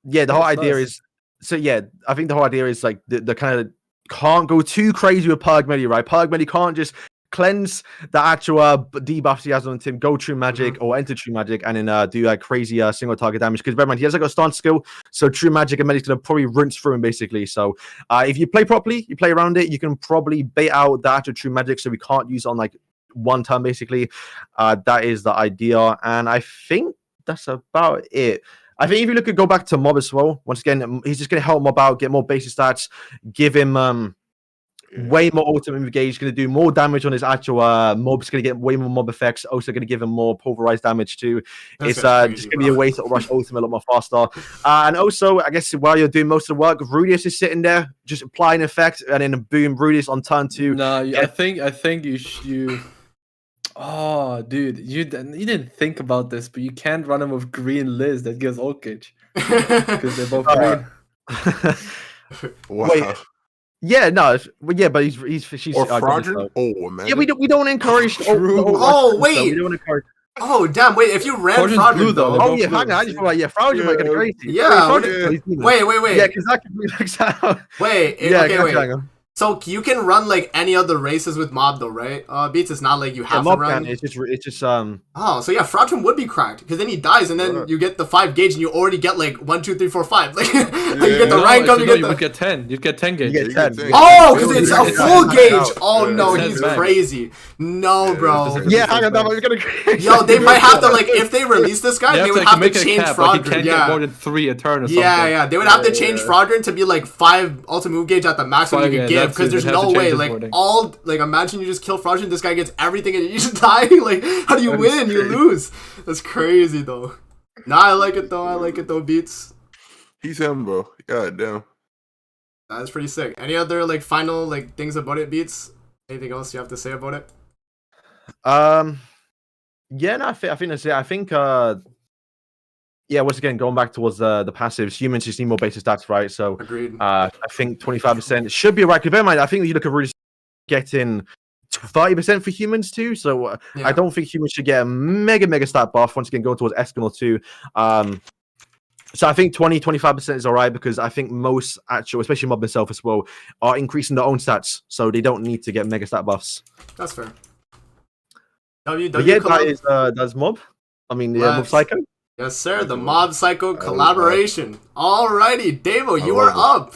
Yeah, the whole idea is. So yeah, I think the whole idea is like the kind of can't go too crazy with Purg Medi, right? Purg Medi can't just cleanse the actual debuffs he has on him, go True Magic or enter True Magic, and then do like crazy single target damage. Because bear in mind, he has like a stance skill, so True Magic and Medic's gonna probably rinse through him basically. So if you play properly, you play around it, you can probably bait out the actual True Magic, so we can't use it on like one turn basically. That is the idea, and I think that's about it. I think if you go back to Mob as well, once again, he's just gonna help Mob out, get more basic stats, give him way more ultimate engage, going to do more damage on his actual mobs, going to get way more mob effects, also going to give him more pulverized damage too. It's just going to be a way to rush ultimate a lot more faster. And also, I guess while you're doing most of the work, Rudius is sitting there, just applying effect, and then boom, Rudius on turn 2. No, I think you oh, dude, you didn't think about this, but you can't run him with green Liz that gives ult cage. Because they're both green. Wow. Wait. Yeah, no, but she's or fraudulent. Oh man. Yeah, we don't encourage. Wait. We don't encourage. Oh damn! Wait, if you ran fraudulent though. Oh yeah, hang on. I just thought fraudulent might get crazy. Yeah. Wait. Yeah, because that could be like Wait. Wait. So you can run like any other races with mob though, right? Beats, it's not like you have to run. It's just Oh, so yeah, Fraudulent would be cracked because then he dies and then you get the 5 gauge and you already get like 1, 2, 3, 4, 5. Like you get the rank up, you would get 10. You get 10 gauge. You get 10. Oh, because it's a full gauge. Oh no, he's crazy. No, bro. Yeah, hang on, we're gonna. Yo, they might have to like if they release this guy, they would have to change Fraudulent. He can't get more than 3 a turn or something. Yeah, they would have to change Fraudulent to be like 5 ultimate move gauge at the maximum you could give because there's no way. Like imagine you just kill Fraudulent, this guy gets everything and you just die. Like how do you win? You lose. That's crazy though. Nah, I like it though, Beats. He's him, bro. God damn. That's pretty sick. Any other like final like things about it, Beats? Anything else you have to say about it? Yeah, no, I think that's it. I think yeah, once again, going back towards the passives, humans just need more basic stats, right? So, agreed. I think 25% should be right. Because bear in mind, I think if you look at really getting 30% for humans too. So, I don't think humans should get a mega stat buff. Once again, going towards Escanor too. So I think 25% is all right because I think most actual, especially Mob itself as well, are increasing their own stats, so they don't need to get mega stat buffs. That's fair. That's Mob. I mean, the Mob Psycho. Yes, sir. The Mob Psycho collaboration. Alrighty, Devo, you are up.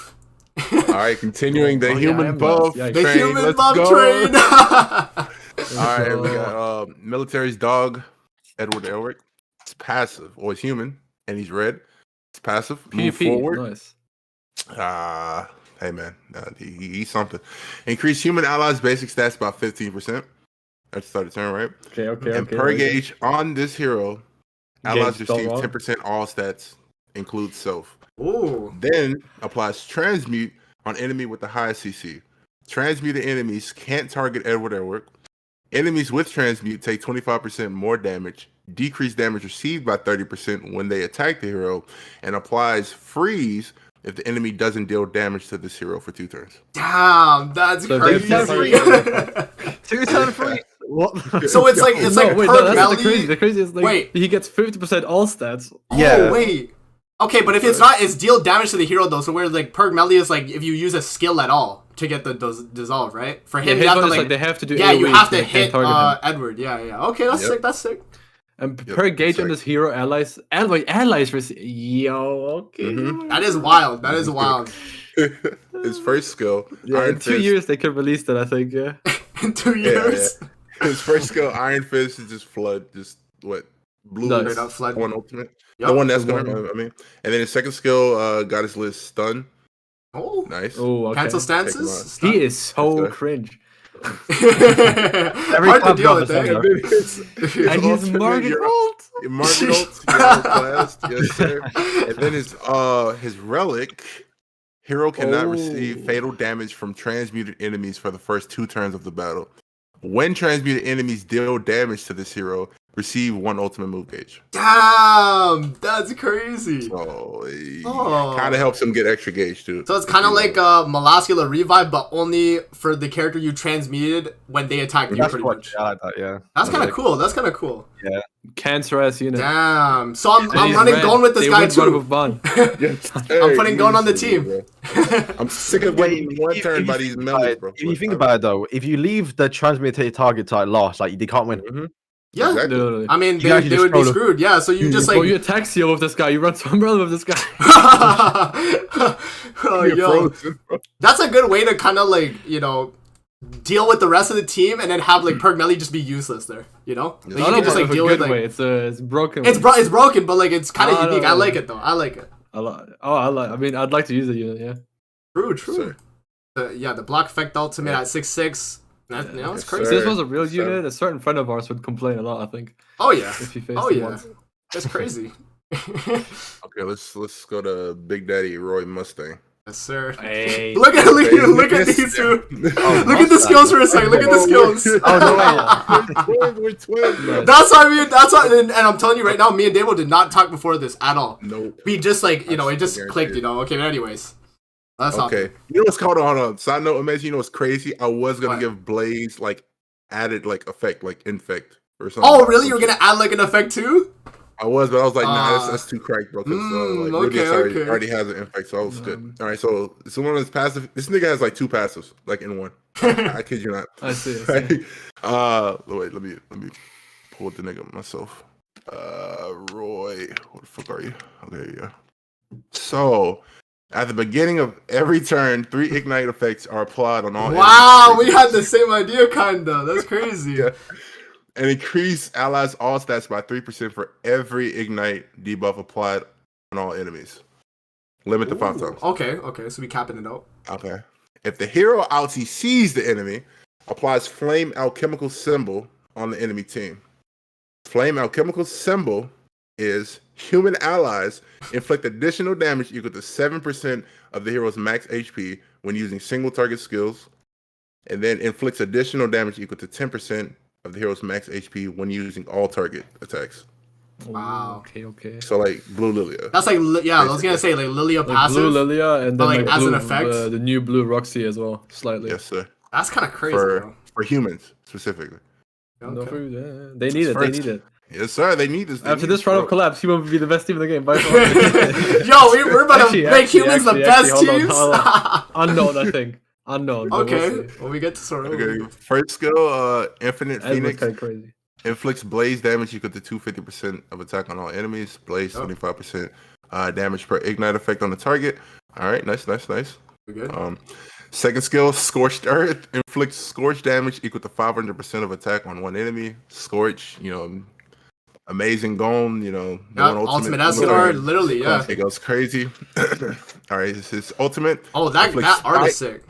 All right, continuing the human buff train. The human buff train. All right, we got military's dog, Edward Elric. It's passive, or it's human, and he's red. It's passive. Move forward. Nice. Hey man, he's something. Increase human allies' basic stats by 15%. That's the start of turn, right? Okay. And per gauge on this hero, allies receive 10% all stats, includes self. Ooh. Then applies transmute on enemy with the highest CC. Transmuted enemies can't target Edward Elric. Enemies with transmute take 25% more damage, decrease damage received by 30% when they attack the hero, and applies freeze if the enemy doesn't deal damage to this hero for 2 turns. Damn, that's crazy. 2 turn freeze. What? So it's like perk melee. The crazy is like he gets 50% all stats. Yeah. Oh wait. Okay, but if it's not, it's deal damage to the hero though. So where like Perk Melee is like if you use a skill at all to get the dissolve, right? For him, his you have to one is like, like they have to do. yeah, you AoE, have to they can't hit target him. Edward. Yeah. Okay, that's Yep. sick. That's sick. And Yep, per gauge on sick. this hero, allies receive. Yo, okay. Mhm. That is wild. That is wild. His first skill, Yeah, Iron in 2 Fist. years they could release that. I think. Yeah. In 2 Yeah, years. His first skill, Iron Fist, is just flood, just what blue Nice. Straight up flood. one ultimate. Yup. The one that's The gonna. one. I mean, and then his second skill, got his list stun. Oh. Nice. Oh, okay. Cancel Take him stances. He is so Okay. cringe. Hard to club deal got with the that. same, And then his And he's ultimate, Margaret you're- Holt. Margaret Holt, you're outclassed, yes sir. And then his relic, hero cannot receive Oh. fatal damage from transmuted enemies for the first 2 turns of the battle. When transmuted enemies deal damage to this hero, receive 1 ultimate move gauge. Damn, that's crazy. So it Oh. kind of helps him get extra gauge too. So it's kind of like Molascula Revive, but only for the character you transmuted when they attack you, That's pretty what, much. I like that. Yeah. That's kind of like- cool. That's kind of cool. Cancer ass unit. Damn. So I'm And he's running red. going with this They guy would run too. with Bond. I'm putting going on the team. Bro. I'm sick of getting one turn by these melons, bro. If you think about it though, if you leave the transmitted target type lost, like they can't win. Mhm. Yeah. Exactly. Literally. I mean, You actually they just would be roll him. screwed. Yeah. So you just Oh, like. you attack seal with this guy. You run Sombrella with this guy. Oh, You're yo. frozen, bro. That's a good way to kind of like, deal with the rest of the team and then have like Perk Melee just be useless there, you know? Like, you No, can just like it's a deal good with like way. It's broken. it's way. it's broken, but like it's kind of No, unique. no, I no. like it though. I like it. I mean, I'd like to use the unit. Yeah. True. Sir. The block effect ultimate at 6'6". That, it's Yes, crazy. If sir. this was a real So- unit, a certain friend of ours would complain a lot. I think Oh yeah. if he faced Oh him yeah. once. That's crazy. Okay, let's go to Big Daddy Roy Mustang. Yes, sir. Hey. Look at these two. Look at the skills for a second. Look at the skills. Oh no, we're twins, man. That's why, and I'm telling you right now, me and Davo did not talk before this at all. Nope. We just like, it just guarantee clicked, it. Okay, but anyways. That's all. Okay. You know what's called on? Side note, imagine, you know what's crazy? I was gonna What? give Blaze like added like effect, like infect or something. Oh, really? You were gonna add like an effect too? I was, but I was like, nah, Ah. that's too cracked, bro. Because okay, Rudius okay. already has an infect, so I was good. All right, so one of his passive. This nigga has like 2 passives, like in one. I kid you not. I see. Wait, let me pull the nigga myself. Roy, what the fuck are you? Okay, yeah. So, at the beginning of every turn, 3 ignite effects are applied on all. Wow, enemies. we had the same idea, kinda. That's crazy. Yeah. And increase allies' all stats by 3% for every ignite debuff applied on all enemies. Limit to 5 times. Okay, so we capping it out. Okay. If the hero out-CCs the enemy, applies Flame Alchemical Symbol on the enemy team. Flame Alchemical Symbol is human allies inflict additional damage equal to 7% of the hero's max HP when using single target skills, and then inflicts additional damage equal to 10% of the hero's max HP when using all target attacks. Wow. Okay. So like Blue Lilia. That's like, I was gonna say like Lilia Like passive. blue Lilia and but, then like, like as an blue, effect? the new blue Roxy as well, slightly. Yes, sir. That's kind of crazy, For humans specifically. bro. No, Okay. for- they need it. They need it. Yes, sir. They need this. They After need this round of bro. collapse, he will be the best team in the game by far. Yo, we're about to make humans the best hold on, teams. hold on. Unknown, I think. Unknown. but we'll Okay, see. when we get to Sora. Okay, first skill, Infinite Edward's Phoenix kind of crazy. inflicts blaze damage equal to 250% of attack on all enemies. Blaze Oh. 25% damage per ignite effect on the target. All right, nice. We good? Second skill, Scorched Earth inflicts scorch damage equal to 500% of attack on one enemy. Scorch, amazing Gone, Yeah, one ultimate Escanor, literally, yeah. It goes crazy. All right, this is ultimate. Oh, that inflicts art is spike- sick.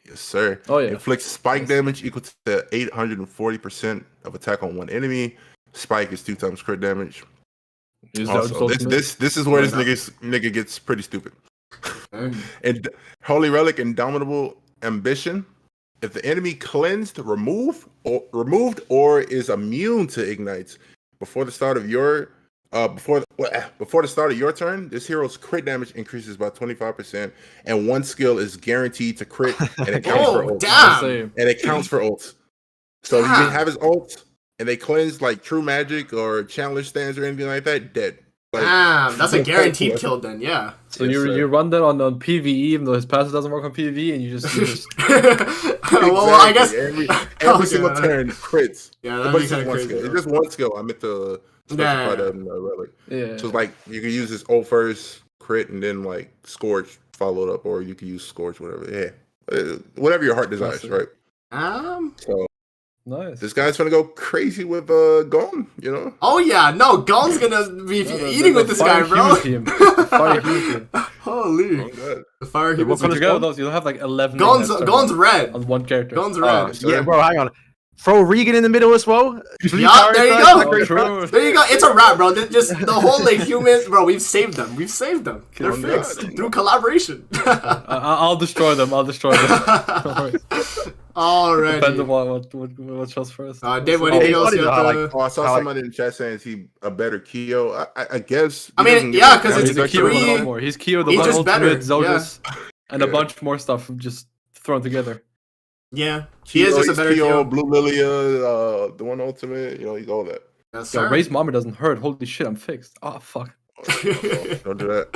Yes, sir. Oh, yeah. Inflicts spike damage equal to 840% of attack on one enemy. Spike is 2 times crit damage. Use that Also, ultimate. this is where Why this not? nigga gets pretty stupid. Okay. And Holy Relic Indomitable Ambition. If the enemy cleansed, removed, or is immune to ignites before the start of your before the start of your turn, this hero's crit damage increases by 25%, and one skill is guaranteed to crit, and it counts for Oh, ults. damn. Same. And it counts for ults. So if you Damn. can have his ults and they cleanse like True Magic or Chandler Stands or anything like that, dead. Damn, that's a Like, guaranteed like- kill then, yeah. So Yes, you sir. you run that on PVE, even though his passive doesn't work on PVE, and you just well, I guess. Exactly. every Okay. single turn crits. Yeah, But that'd be it's just kind of one crazy. skill. It's just one skill. I meant to specify Yeah. that in the relic. yeah. So it's like you can use this ult first, crit, and then like Scorch followed up, or you can use Scorch, whatever. Yeah, whatever your heart desires, Awesome. right? So Nice. this guy's gonna go crazy with Gone, you know. Oh yeah, no, Gon's gonna be No, the- eating the with this guy, fire bro. human team. The fire human team. Holy, Oh, God. the fire What human. So kind of together squad? those, you'll have like 11. Gon's units Gon's red. on one character. Gon's red. So Yeah, then- bro, hang on. Throw Regan in the middle as well. Yeah, there you go. Oh, true. There you go. It's a wrap, bro. Just the whole like humans, bro. We've saved them. We've saved them. They're Oh, fixed God. through collaboration. I'll destroy them. I'll destroy them. Don't worry. Already. Depends on what shows first. Dave, Oh, anything it's else funny you though, have how, to? Oh, I saw How, like- somebody in the chat saying is he a better Kyo. I guess. I he mean, doesn't get yeah, the 'cause No, it's he's a damage Kyo with a three- lot more. He's Kyo, the he's one just ultimate, better, Zodus, and a Yeah. bunch more stuff just thrown together. Yeah, he is just a better Kyo, Kyo. Blue Lilia, the one ultimate. You know, he's all that. Yes, Yo, sir. Raise Mama doesn't hurt. Holy shit, I'm fixed. Oh fuck. Don't do that.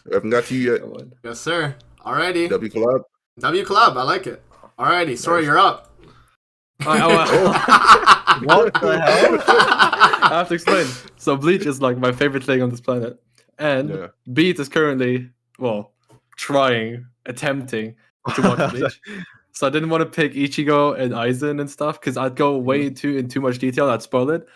I haven't got to you yet. Never mind. Yes, sir. Alrighty. W collab. W Club. I like it. Alrighty. Sorry, Nice. you're up. What the hell? I have to explain. So Bleach is like my favorite thing on this planet, and Yeah. Beat is currently attempting to watch Bleach. So I didn't want to pick Ichigo and Aizen and stuff because I'd go way in too much detail. I'd spoil it.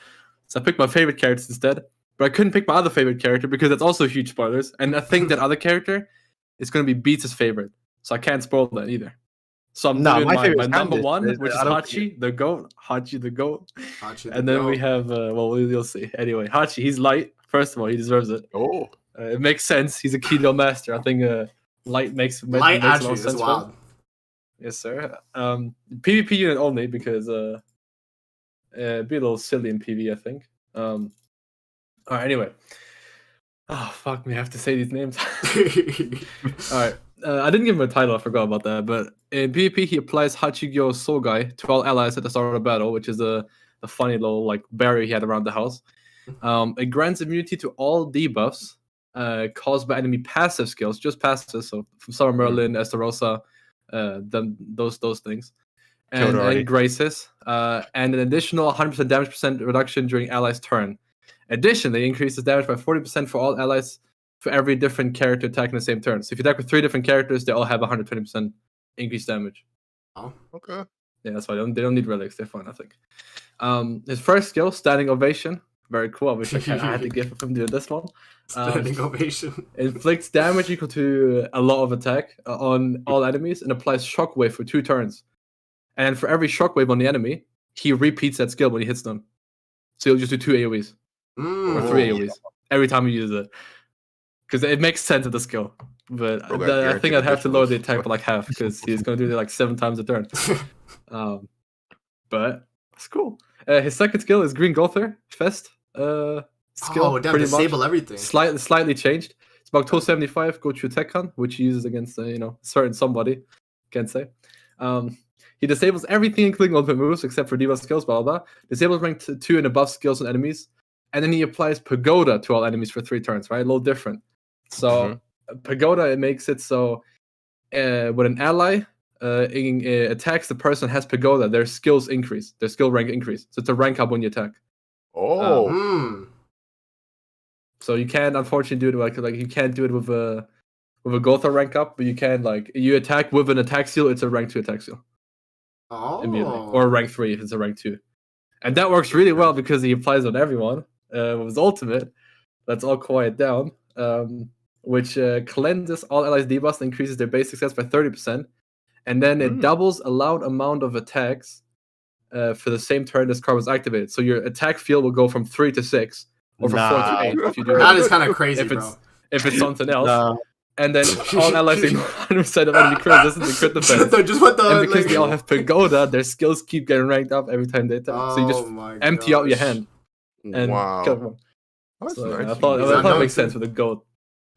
So I picked my favorite characters instead. But I couldn't pick my other favorite character because that's also huge spoilers. And I think that other character is going to be Beats' favorite. So I can't spoil that either. So I'm Nah, doing my my favorite's number Candace. one, which is I don't- Hachi the goat. Hachi the goat. Hachi the And then we goat. have, you'll see. Anyway, Hachi, he's light. First of all, he deserves it. Oh, It makes sense. He's a Kido master. I think light makes Light makes a lot attribute of is sense for him. wild. Yes, sir. PvP unit only because be a little silly in PV, I think. All right. Anyway. Oh fuck me! I have to say these names. All right. I didn't give him a title. I forgot about that. But in PvP, he applies Hachigyo Sogai to all allies at the start of the battle, which is a funny little like barrier he had around the house. It grants immunity to all debuffs caused by enemy passive skills, just passive. So from Summer Merlin, Estarossa, those things, Killed and already. Graces, and an additional 100% damage percent reduction during allies' turn. Additionally, increases damage by 40% for all allies for every different character attacking the same turn. So if you attack with 3 different characters, they all have 120% increased damage. okay. Yeah, that's why they don't need relics. They're fine, I think. His first skill, Standing Ovation. Very cool. I wish I had the gift of him doing this one. Standing ovation. Inflicts damage equal to a lot of attack on all enemies and applies Shockwave for 2 turns. And for every Shockwave on the enemy, he repeats that skill when he hits them. So he'll just do 2 AoEs or 3 Oh. AoEs every time he uses it. Because it makes sense of the skill. But Bro got I think I'd have to lower the guaranteed attack by like half because he's going to do it like 7 times a turn. But it's cool. His second skill is Green Gother Fest skill. Oh, damn! pretty Disable much. everything. Slightly changed. It's about 275. Go to Tekken, which he uses against certain somebody. Can't say. He disables everything including ultimate moves except for debuff skills. Blah blah. Disables rank 2 and above skills on enemies, and then he applies Pagoda to all enemies for 3 turns. Right, a little different. So Pagoda, it makes it so when an ally attacks the person has Pagoda, their skills increase, their skill rank increase. So it's a rank up when you attack. Oh, Hmm. So you can't unfortunately do it like you can't do it with a Gotha rank up, but you can like you attack with an attack seal, it's a rank 2 attack seal immediately, Oh. or a rank 3 if it's a rank 2, and that works really well because he applies on everyone with his ultimate. That's all quiet down, which cleanses all allies debuffs and increases their base success by 30%, and then it doubles allowed amount of attacks for the same turn this card was activated. So your attack field will go from 3 to 6. Or from 4 Nah. to 8 if you do That is kind of crazy, if bro. it's something else. Nah. And then all allies take 100% of enemy crit resistance and crit defense. So just what the And because like, they all have Pagoda, their skills keep getting ranked up every time they attack. So you just my empty out your gosh. hand and wow. kill them. That's So nice. I thought He's it unknown, makes too. sense with the GOAT.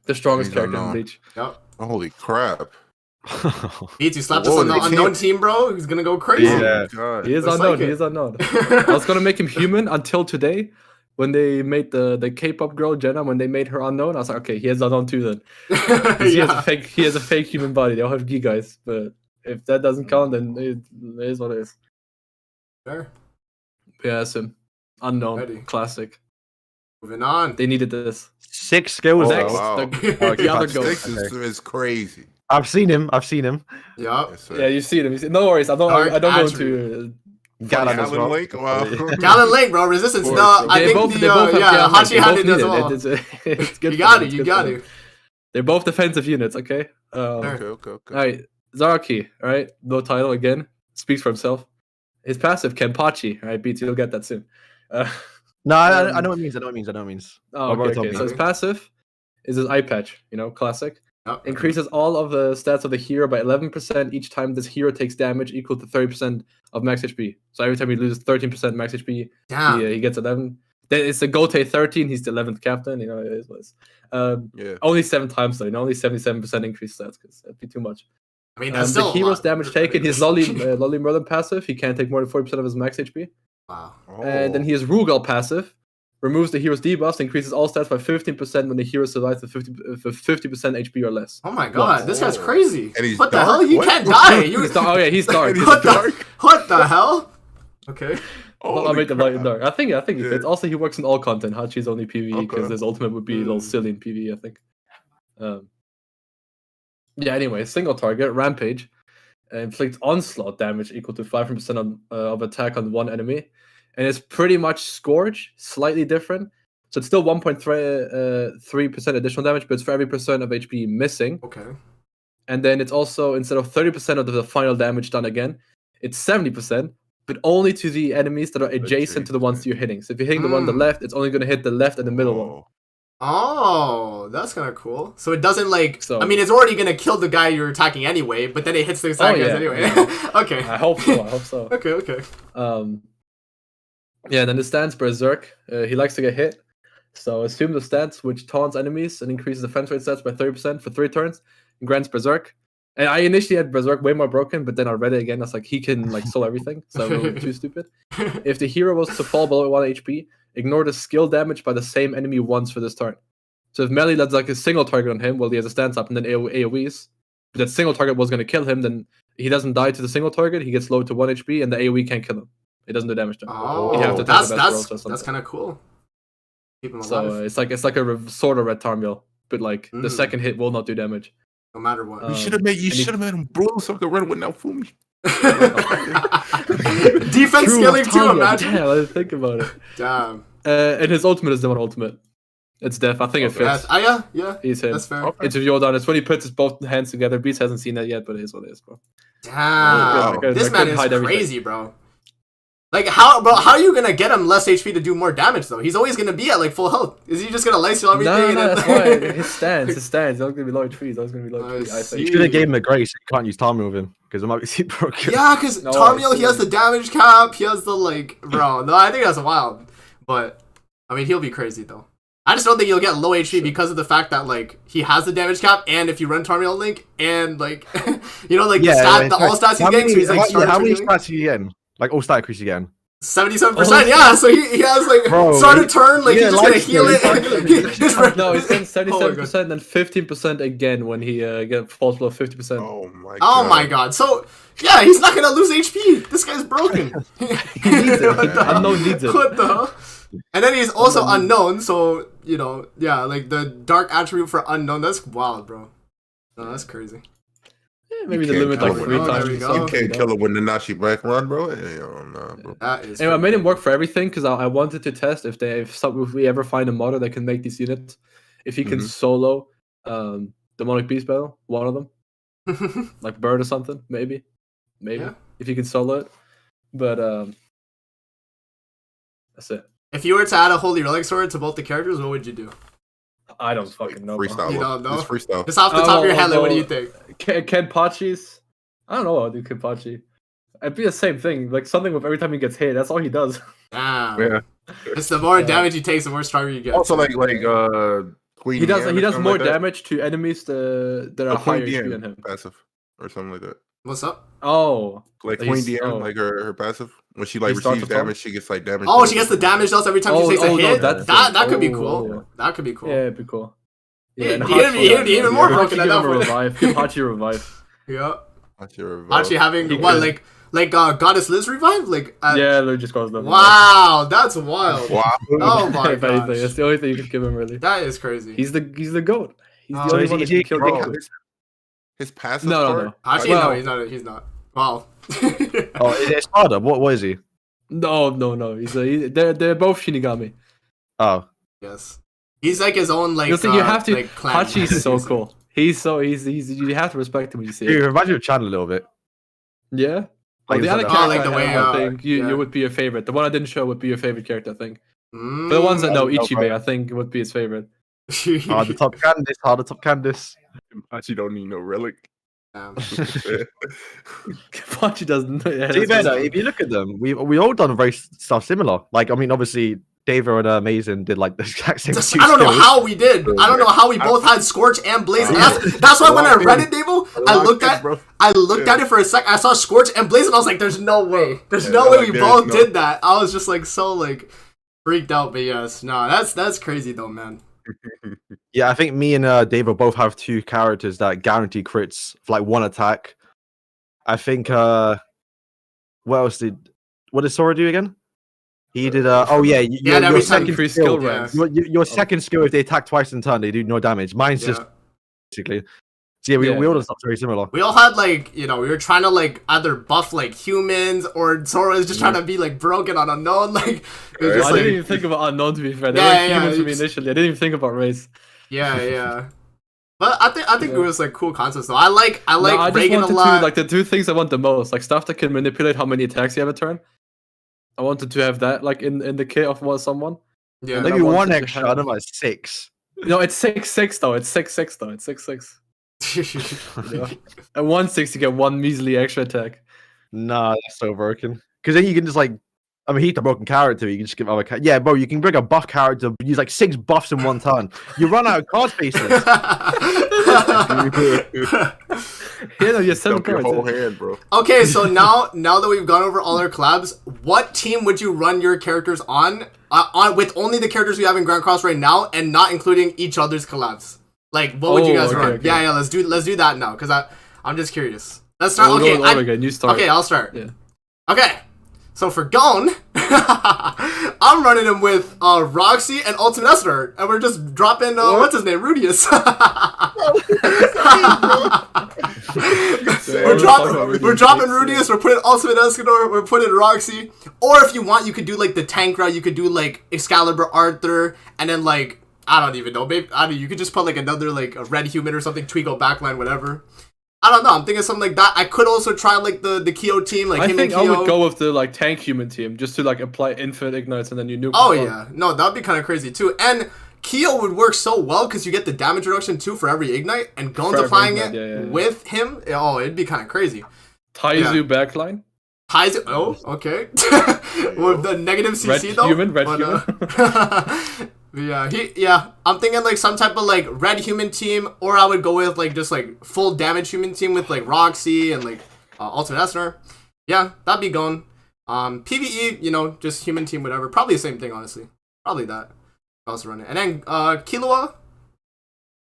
The strongest He's character in unknown. Bleach. Yep. Holy crap. Beats, you slapped Whoa, this they unknown can't- team, bro. He's gonna go crazy. Yeah. Oh, God. He is Looks unknown. like He it. is unknown. I was gonna make him human until today, when they made the K-pop girl Jenna, when they made her unknown, I was like, okay, he has unknown too then. 'Cause Yeah. he has a fake human body. They all have G guys, but if that doesn't count, then it is what it is. Fair. Yeah, it's him. Unknown, Ready. classic. Moving on. They needed this. 6 skills. Oh, Next, wow. the other Six goat. 6 is crazy. I've seen him. I've seen him. Yup. Yes, sir. Yeah, you see them. No worries. I don't Dark go attribute. into. Galan as Alan well. Link, wow. Galen Link, bro. Resistance. Or- No, I they think both, the they both have yeah, Galen Link. Hachi They had both it need as it. well. It's good. You for got them. it. It's You good got for them. it. They're both defensive units. Okay. Okay, okay. All right, Zaraki. All right, no title again. Speaks for himself. His passive, Kenpachi. All right, BT, you'll get that soon. No, I Um, know what it means. I know what it means. I know what it means. Oh, My brother okay, told okay. me. So his passive is his eye patch. You know, classic. Yup. Increases all of the stats of the hero by 11% each time this hero takes damage equal to 30% of max HP. So every time he loses 13% max HP, Damn. he gets 11. Then it's the Gote 13. He's the 11th captain. You know, it is what it is. Yeah. Only 7 times though. You know, only 77% increase stats because that'd be too much. I mean, that's The still a hero's lot. damage taken. His Lolly Merlin passive. He can't take more than 40% of his max HP. Wow. And then he has Rugal passive. Removes the hero's debuffs, increases all stats by 15% when the hero survives with 50% HP or less. Oh my god, this guy's Oh. crazy. And he's What the dark? hell? You What? can't die. You, He's dark. Oh yeah, he's dark. And he's what, the, dark? what the hell? Okay. I'll Holy make the light and crap. dark. I think he Yeah. fits. Also, he works in all content. Hachi's only PvE because Okay. his ultimate would be a little silly in PvE. I think. Yeah. Anyway, single target Rampage inflicts onslaught damage equal to 5% of attack on one enemy, and it's pretty much Scourge, slightly different. So it's still 1.3% additional damage, but it's for every percent of HP missing. Okay. And then it's also, instead of 30% of the final damage done again, it's 70%, but only to the enemies that are adjacent to the ones you're hitting. So if you're hitting the one on the left, it's only going to hit the left and the middle one. Oh. Oh, that's kind of cool. So it doesn't like. So- I mean, it's already gonna kill the guy you're attacking anyway, but then it hits the side guys yeah, anyway. yeah. Okay. I hope so. I hope so. Okay. Okay. Yeah, then the stance Berserk. He likes to get hit. So assume the stance which taunts enemies and increases defense rate stats by 30% for 3 turns and grants Berserk. And I initially had Berserk way more broken, but then I read it again. I was like, he can like soul everything. So it wasn't too stupid. If the hero was to fall below 1 HP, ignore the skill damage by the same enemy once for this turn. So if melee does like a single target on him while he has a stance up and then AoEs, but that single target was going to kill him, then he doesn't die to the single target, he gets lowered to 1 HP and the AoE can't kill him. It doesn't do damage to him. Oh, You have to take that's the best rolls or that's something. kind of cool. Keep him So alive, it's like a sort of red Tarmiel, but like the Mm. second hit will not do damage. no matter what. You should have made and he- him blue so I could run with Naofumi. Defense True, scaling too. Tarmiel, Imagine. damn, I didn't think about it. Damn. And his ultimate is the one ultimate. It's death. I think it Yes. fits. Yeah. He's hit. That's fair. Okay. It's Jordan. It's when he puts his both hands together. Beast hasn't seen that yet, but it is what it is, bro. Damn. Oh, I This couldn't man is hide everything. crazy, bro. Like how are you gonna get him less HP to do more damage though? He's always gonna be at like full health. Is he just gonna lyse you everything? No, and then- that's why his stance. His stance. He's always gonna be low HP. He's always gonna be low I HP. I see. think. You should have gave him a grace. You can't use Tarmiel with him because it might be too broken. Yeah, because No, Tarmiel, he it's- has the damage cap. He has the like, bro. No, I think that's wild. But I mean, he'll be crazy though. I just don't think he'll get low HP because of the fact that like he has the damage cap, and if you run Tarmiel Link, and like you know, like the all stats he's getting, so he's like how many starter stats are you getting? Like all stat increase you getting? 77%. Yeah, so he has like Bro, start a turn, like yeah, he's just gonna life heal steal, it. No, he's getting Oh my 77%, then 15% again when he falls below 50%. Oh my god. Oh my god. So yeah, he's not gonna lose HP. This guy's broken. He needs it. What the hell? Unknown needs it. What the hell? And then he's also unknown, so you know, yeah, like the dark attribute for unknown. That's wild, bro. No, that's crazy. Yeah, maybe You the can't limit kill like him. 3 Oh, times. there we or go. You something, can't know? kill him with the Nanashi Black Run, bro. Hell nah, bro. That is. Anyway, I made freaking- him work for everything because I wanted to test if we ever find a modder that can make these units, if he can Mhm. solo Demonic Beast Battle, one of them, like Bird or something, maybe Yeah. if he can solo it. But that's it. If you were to add a holy relic sword to both the characters, what would you do? I don't fucking know. bro. Freestyle. You bro. don't know? Just freestyle. Just off the top of your head, like, what do you although- think? Kenpachi's. I don't know. I'll do Kenpachi. It'd be the same thing. Like something with every time he gets hit. That's all he does. Damn. Yeah. It's the more Yeah. damage he takes, the more stronger you get. Also, like Queen. He does. Yan He or does something more like that. damage to enemies that are Oh, higher Queen HP Yan than him. passive or something like that. What's up? Oh, Like He's- Queen Diana, oh. like her passive. When she like He starts receives to talk? damage, she gets like damage. Oh, she gets the damage dealt every time she takes a no, hit. that That thing. could be Oh, cool. oh. That could be cool. yeah, it'd be cool. Yeah, and he'd Hachi be- he'd be even more broken Hachi than give him that a one. revive. Give Hachi a revive. Yeah. Actually, Actually having He what could. like Goddess Liz revive? Like Yeah, Lou just goes the wow, that's wild. Wow. Oh my If anything, gosh. that's the only thing you can give him really. That is crazy. He's the goat. He's the So only is one he- that can he- kill Bro, goats. his passive No, no, part. no. Actually, Well- no, he's not. Wow. Oh, it's harder. What is he? No. They're both Shinigami. Oh, Yes. He's like his own like You see, you have to. like clan. Hachi's so cool. He's you have to respect him when you see dude, it. reminds me of Chan a little bit. Yeah. Like the it's other like- character, like the I way, have, I think yeah. you would be your favorite. The one I didn't show would be your favorite character, I think. Mm. For the ones that know no, Ichibei, bro. I think would be his favorite. The top Candice. The top Candice. She don't need no relic. Damn. Hachi doesn't. Yeah, To be that's- fair, though, if you look at them, we all done very stuff similar. Like, I mean, obviously, David and Amazing did like the exact same. Just- two I don't know skills. how we did. I don't know how we both had Scorch and Blaze. And that's why when I read it, Davo, I looked at Yeah. it for a sec. I saw Scorch and Blaze, and I was like, "There's no way. There's Yeah, no way like, we there's both no- did that." I was just like so like freaked out. But yes, no, that's crazy though, man. Yeah, I think me and David both have two characters that guarantee crits for like one attack. I think what did Sora do again? He did oh yeah, Yeah, and every your time second increase skill, skill ranks. your second skill, if they attack twice in turn, they do no damage. Mine's just Yeah. basically. So yeah, we Yeah. all done stuff very similar. We all had like we were trying to like either buff like humans or Zora was just trying to be like broken on unknown. Like it was I just I like didn't even think about unknown to be fair. They Yeah, were yeah, humans for me it's- initially. I didn't even think about race. yeah. But I think Yeah. it was like cool concepts though. I like No, I just Reagan a wanted lot. to like the two things I want the most, like stuff that can manipulate how many attacks you have a turn. I wanted to have that like in the kit of someone. yeah. and Maybe I one wanted to extra. have- I don't know, like 6. No, it's 6/6 though. It's 6/6 though. It's 6/6. Yeah. And 1/6 you get one measly extra attack. Nah, that's so broken. Because then you can just like, I mean, he's a broken character. You can just give other. Yeah, bro, you can bring a buff character, use like 6 buffs in one turn. You run out of card spaces. Yeah, no, you have 7 Dump your cards. whole yeah. hand, bro. Okay, so now that we've gone over all our collabs, what team would you run your characters on with only the characters we have in Grand Cross right now and not including each other's collabs? Like, what would you Oh, guys okay, run? okay. Yeah, let's do that now because I'm just curious. Let's start. We'll go Okay, with all again. You start. okay, I'll start. Yeah. Okay, so for Gon, I'm running him with Roxy and Ultimate Esper, and we're just dropping what's his name, Rudius. We're dropping Rudius, we're putting Ultimate Escanor, we're putting Roxy. Or if you want, you could do like the tank route, you could do like Excalibur Arthur, and then like, I don't even know, maybe, you could just put like another like a red human or something, Twigo backline, whatever. I don't know, I'm thinking something like that. I could also try like the Kyo team, like I him think and I Kyo. would go with the like tank human team just to like apply infinite ignites and then you nuke. Oh them. yeah, no, that'd be kind of crazy too. And Kyo would work so well because you get the damage reduction too for every ignite, and Gon's For every applying ignite, it yeah. with him. Oh, it'd be kind of crazy. Taizu backline. Ties. Oh, okay. With the negative CC Red though. human, red Yeah. I'm thinking like some type of like red human team, or I would go with like just like full damage human team with like Roxy and like Ultimate Esner. Yeah, that'd be going. PvE, just human team, whatever. Probably the same thing, honestly. Probably that. I also run it, and then Killua.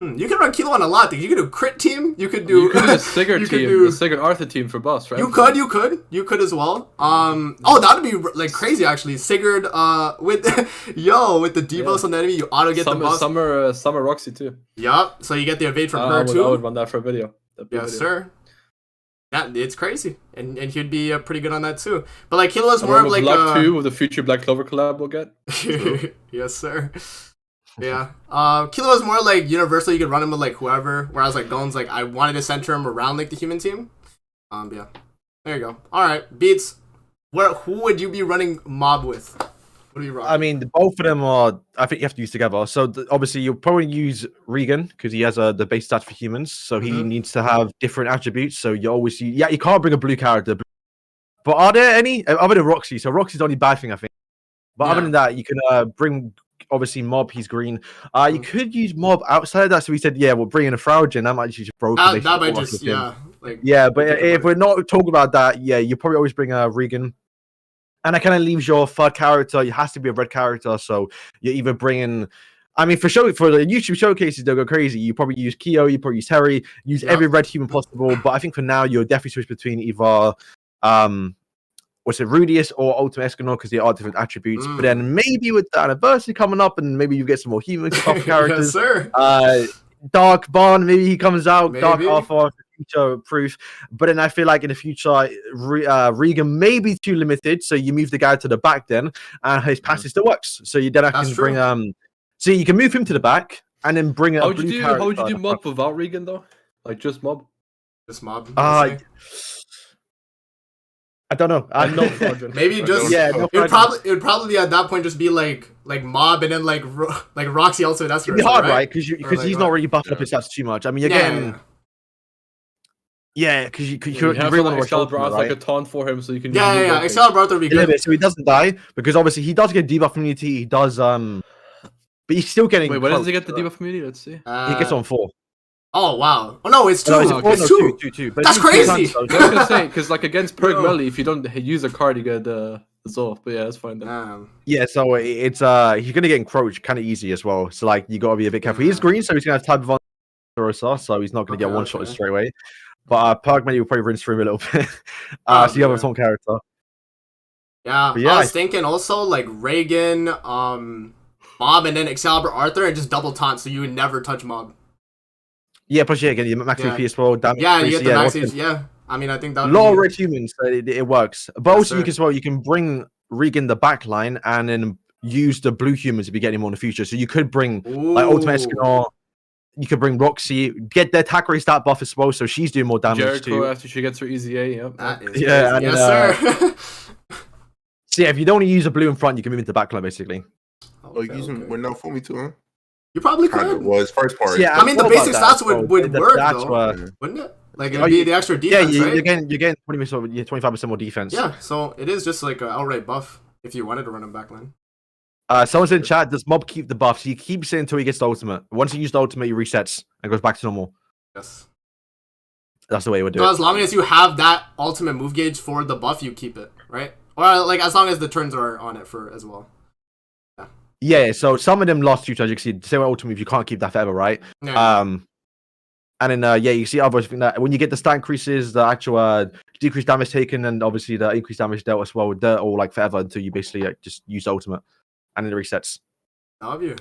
You can run Killua on a lot of things. You could do crit team. You could do. You could do the Sigurd you could team, do- the Sigurd Arthur team for boss, right? You could as well. Oh, that'd be like crazy actually. Sigurd, with with the debuffs on the enemy, you auto get the buffs. Summer Roxy too. Yup. So you get the evade from I her would too. run that for a video. That'd be a Yes, video. sir. Yeah, it's crazy, and he'd be pretty good on that too. But like Killua's I more run of with like Black 2 with the future Black Clover collab we'll get. yes, sir. Yeah. Killua's more like universal. You could run him with like whoever. Whereas like Gon's like I wanted to center him around like the human team. Yeah. There you go. All right, Beats. Who would you be running mob with? What do you rock? I mean, both of them are. I think you have to use together. So obviously, you'll probably use Regan because he has the base stats for humans. So he needs to have different attributes. So you always you can't bring a blue character. But are there any other than Roxy? So Roxy's the only bad thing I think. But other than that, you can bring obviously Mob. He's green. You could use Mob outside of that. So we said, we'll bring in a Fraugen. That might just broke. that might just Like, Yeah, but think if about we're it. not talking about that, yeah, you probably always bring Regan. And that kind of leaves your third character. It has to be a red character. So you're either bringing, I mean, for the YouTube showcases, they'll go crazy. You probably use Kyo, you probably use Terry, use Yeah. every red human possible. But I think for now, you'll definitely switch between either, what's it, Rudius or Ultimate Escanor because they are different attributes. But then maybe with the anniversary coming up, and maybe you get some more human stuff characters. Yes, sir. Dark Barn, maybe he comes out. Dark Maybe. Alpha, future proof. But then I feel like in the future, Regan may be too limited, so you move the guy to the back then, and his passive still works. So you then That's can bring true. so you can move him to the back and then bring a How would blue you character. do mob without Regan though? Like just mob? This mob. I don't know. I And no Quadrant. Maybe just yeah, no it would probably at that point just be like mob and then like Roxy also. That's It'd be hard, right? Because Or like he's what? not really buffed up Yeah. his stats too much. I mean, you're Yeah, getting because you You have really like want to Excalibur as right? like a taunt for him, so you can. yeah, use yeah. Regan. Excalibur Arthur would be A little good. bit, so he doesn't die because obviously he does get debuff immunity. He does but he's still getting. Wait, when does he get cloaked, the debuff immunity? Let's see. He gets on 4. Oh wow! Oh no, it's two. No, it's, okay. It's two. two. But That's it's two crazy. times, so- I was gonna say because like against Perk No. Melee, if you don't use a card, you get the Zoth. But yeah, that's fine then. Yeah, so it's he's gonna get encroached kind of easy as well. So like you gotta be a bit careful. He's green, so he's gonna have type of Rosa, so he's not gonna get Okay, one shot okay. straight away. But Perk Melee will probably rinse through him a little bit. Oh, so you have yeah. a taunt character. Yeah, But yeah, I was thinking also like Reagan, Mob, and then Excalibur Arthur, and just double taunt, so you would never touch Mob. Yeah, plus yeah, again, you max Yeah. AP as well. Damage Yeah, you increase, get the max what's HP. Yeah, I mean, I think that a would lot of be. red humans, so it works. But Yes, also, sir. you can bring Regan the back line and then use the blue humans if you get him more in the future. So you could bring like Ultimate Ooh. Escanor, you could bring Roxy, get the attack rate stat buff as well, so she's doing more damage Jericho too. after she gets her easy A. Yep. That is Yeah, crazy. and Yes, then, sir. So yeah, if you don't want to use a blue in front, you can move into the back line basically. Oh, you use him with no for me too, huh? You probably Kind of could. was first part. So, yeah, I mean, the thought about basic that, stats would- so would the work, stats though. were- Wouldn't it? Like Oh, it'd be the extra yeah, defense, right? you're getting 20%, 25% more defense. Yeah, so it is just like an outright buff if you wanted to run him backline. Someone's in chat. Does Mob keep the buffs? He keeps it until he gets the ultimate. Once he uses the ultimate, he resets and goes back to normal. Yes. That's the way we do So it. as long as you have that ultimate move gauge for the buff, you keep it, right? Or like as long as the turns are on it for as well. Yeah, so some of them last 2 turns. You can see, say ultimate move, you can't keep that forever, right? Yeah. And then you see others think that when you get the stat increases, the actual decreased damage taken, and obviously the increased damage dealt as well, they're all like forever until you basically just use ultimate, and then it resets. W.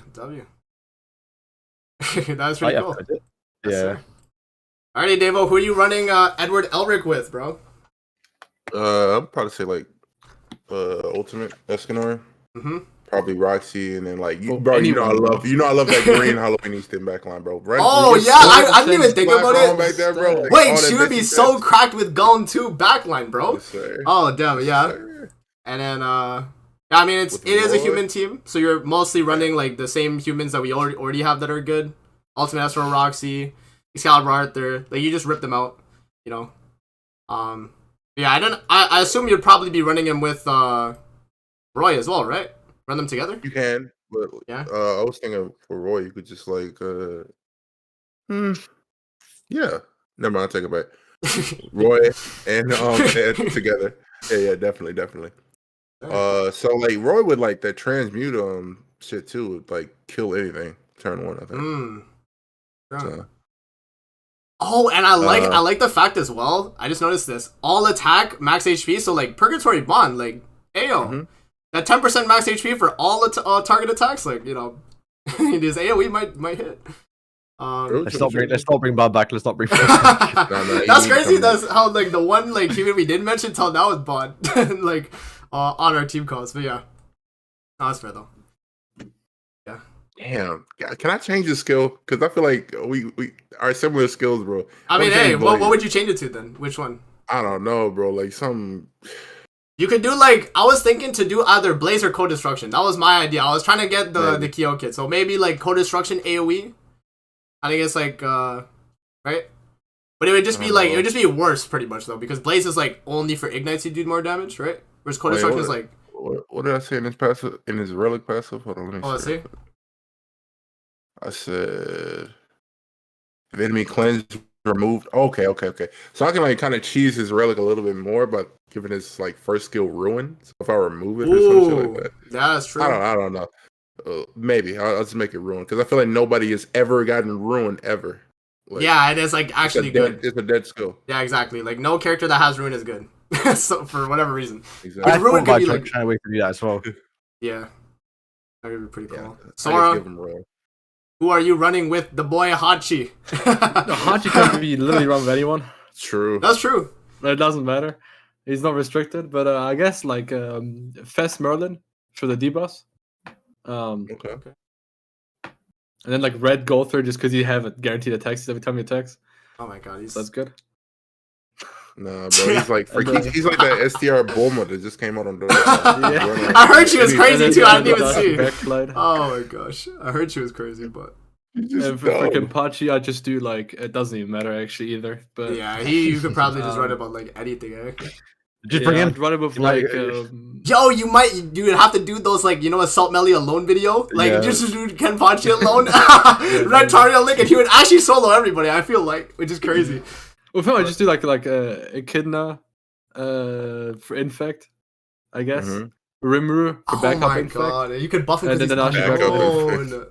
That's pretty cool. That's it. Yes, Yeah. sir. Alrighty, Davo, who are you running Edward Elric with, bro? I'd probably say like Ultimate Escanor. Mm-hmm. Probably Roxy, and then like you, Well, bro. anyone, I love that green Halloween Easton backline, bro. Oh, yeah, I didn't even think about it. Back there, bro. Like, Wait, all she that would be basic so stats. cracked with Gone 2 backline, bro. Yes, sir. Oh, damn, Yes, yeah. sir. And then, yeah, I mean, With it is a Roy. human team, so you're mostly running like the same humans that we already have that are good. Ultimate Astro Roxy, Excalibur Arthur, like you just rip them out, you know. Yeah, I assume you'd probably be running him with Roy as well, right? Run them together. You can, but Yeah. I was thinking for Roy, you could just like, yeah. Never mind, I'll take it back. Roy and Ed together. Yeah, definitely. So like Roy would like that transmute shit too, would like kill anything. Turn 1, I think. So, Oh, and I like the fact as well. I just noticed this. All attack max HP. So like Purgatory Bond, like Ayo, Mhm. that 10% max HP for all target attacks. Like his AOE might hit. Let's not bring Bob back. Let's not bring. That's he crazy. come That's how like the one like human we didn't mention till now is Bond, like on our team calls. But yeah, no, that's fair though. Damn, can I change the skill? Because I feel like we are similar skills, bro. I mean, What hey, change what Blaze? would you change it to then? Which one? I don't know, bro. Like some. You could do like I was thinking to do either Blaze or Code Destruction. That was my idea. I was trying to get the Kyo kit, so maybe like Code Destruction AOE. I think it's like right, but it would just be like it would just be worse pretty much though because Blaze is like only for ignites you do more damage, right? Whereas Code Wait, Destruction what? is like What did I say in his passive? In his relic passive? Hold on, let me let's see. I said, if enemy cleanse removed. Okay. So I can like kind of cheese his relic a little bit more, but giving his like first skill ruin. So if I remove it or some shit like that, yeah, that's true. I don't know. Maybe I'll just make it ruin because I feel like nobody has ever gotten ruin ever. Like, Yeah, it is like actually good. It's a dead skill. Yeah, exactly. Like no character that has ruin is good. So for whatever reason. Exactly. I Ruin thought could be about like- trying to wait to do that as well. Yeah. That could be pretty Yeah, cool. I just Sora, give him ruin. who are you running with? The boy Hachi. No, Hachi can be literally run with anyone. True. That's true. It doesn't matter. He's not restricted, but I guess like Fess Merlin for the D-Boss. Okay. And then like Red Gulther just because you have a guaranteed attacks every time you attacks. Oh my god, he's So that's good. Nah, bro. He's like he's like that STR Bulma that just came out on the. Yeah. I heard she was He's crazy And too. then I didn't even the see. backslide. Oh my gosh, I heard she was crazy, but just And for freaking dumb. Pachi, I just do like it doesn't even matter actually either. But yeah, you could probably just write about like anything. Eh? Just bring in. I'd run it with Like, like Yo, you would have to do those like Assault Melee alone video, like Yeah. just do Ken Pachi alone, Red Tario Link, and he would actually solo everybody. I feel like, which is crazy. Well, if I just do like Echidna, for infect, I guess. Mhm. Rimuru for Oh backup my infect. god, you could buff him And because he's then the Nashi unknown.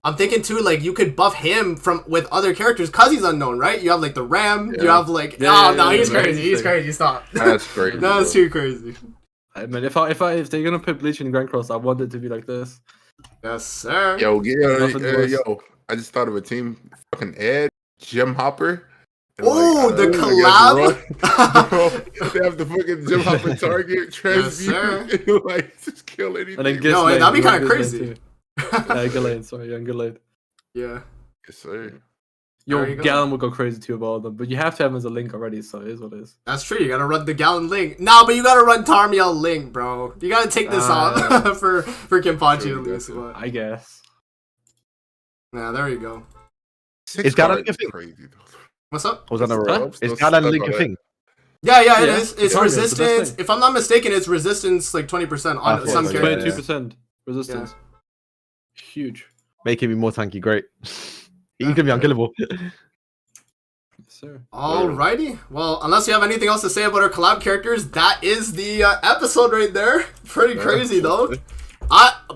I'm thinking too, like you could buff him from with other characters because he's unknown, right? You have like the Ram, you Yeah. have like Yeah, no, yeah, he's yeah, crazy, he's yeah. crazy. Stop. That's crazy. That's bro. too crazy. I mean, if they're gonna put Bleach in Grand Cross, I want it to be like this. Yes, sir. Nothing worse. Yo, I just thought of a team. Fucking Ed, Jim Hopper. and, Oh, the I guess collab. Bro, they have the fucking Jim Hopper target sir. transmute, like just kill anything. And then bro. Gis No, Lane, that'd be you kinda want Gis crazy. Lane too. Ghislaine, sorry, young Ghislaine. Yeah. Yes, sir. Yo, There you go. Gallon would go crazy too about them, but you have to have him as a link already, so it is what it is. That's true. You gotta run the Gallon Link. Nah, but you gotta run Tarmiel Link, bro. You gotta take this off for Kenpachi True, at least. definitely. But I guess. yeah, there you go. Six Got cards a is thing. crazy. Though. What's up? Was that Huh? a Is Galan Link a thing? Yeah, it Yeah, is. It's Tarmiel's the best resistance. thing. If I'm not mistaken, it's resistance like 20% on Ah, some yeah, characters. 22% resistance. Huge. Making me more tanky, great. He's gonna be unkillable. Yes, sir. Alrighty. Well, unless you have anything else to say about our collab characters, that is the episode right there. Pretty crazy though.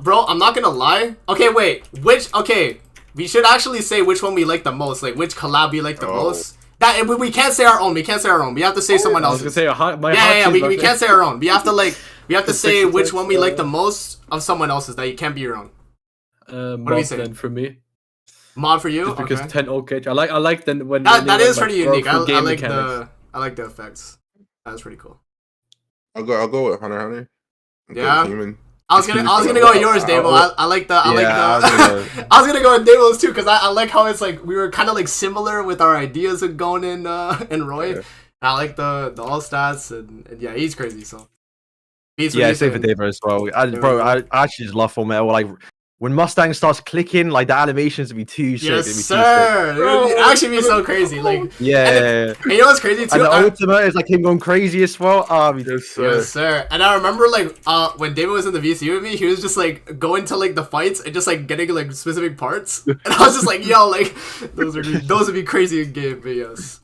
Bro, I'm not gonna lie. Okay, wait. Okay, we should actually say which one we like the most. Like which collab we like the Oh. most. That we can't say our own. We can't say our own. We have to say someone I was gonna else's. say my Yeah. hot We can't say our own. We have to The say six which attacks, one we like the most of someone else's. That you can't be your own. do we we say? say? Then for me, Mod for you. just because Okay. 10 oak cage. I like then when That they is like, pretty work unique. for I game like mechanics. the effects. That's pretty cool. I'll go with Hunter x Hunter. Yeah? Human. I was gonna go with yours, Davo. I like the I was gonna go with Davo's too because I like how it's like we were kind of like similar with our ideas of going in Roy. Yeah. I like the all stats and yeah, he's crazy. So he's Yeah, same for David as well. I actually just love Full Metal. Like when Mustang starts clicking, like the animations would be too sick. Yes, It'd be too sir. It would actually be so crazy. Like, sick. Yeah. and you know what's crazy too? And the ultimate is like him going crazy as well. Yes, sir. Yes, sir. And I remember like when David was in the VC with me, he was just like going to like the fights and just like getting like specific parts, and I was just like, yo, like those would be crazy in game. But yes,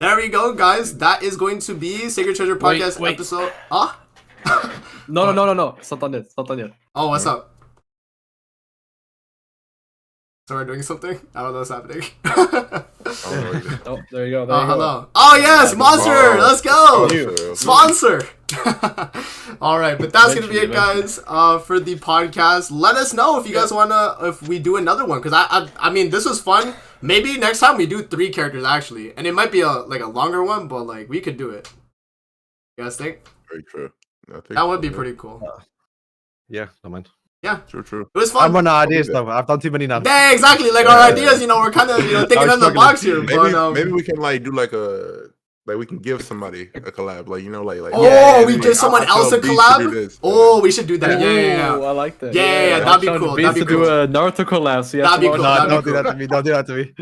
there we go, guys. That is going to be Sacred Treasure Podcast Wait. episode. No. It's not done yet. It's not done yet. Oh, what's up? So we're doing something? I don't know what's happening. Oh, there you go. There you go. Hello. Oh yes, Monster. Wow. Let's go. You. Sponsor. All right, but that's gonna be it, Eventually. guys. For the podcast, let us know if you guys if we do another one, because I mean this was fun. Maybe next time we do 3 characters actually, and it might be a longer one, but like we could do it. You guys think Very true. that would be pretty cool? Yeah, no mind. True. It was I'm fun. running out of ideas though. I've done too many now. Yeah, exactly. Like our ideas, we're kind of thinking I was on the struggling. box here, Maybe, but maybe we can like do like we can give somebody a collab, like oh, we like, give someone I'll else a tell Beast to do collab. this. Oh, we should do that. Yeah. Ooh, I like that. Yeah, that'd be I'm cool, trying that'd be to do cool. a Naruto collab. So you have That'd be to cool, watch- that'd No, don't do that to me. Don't do that to me.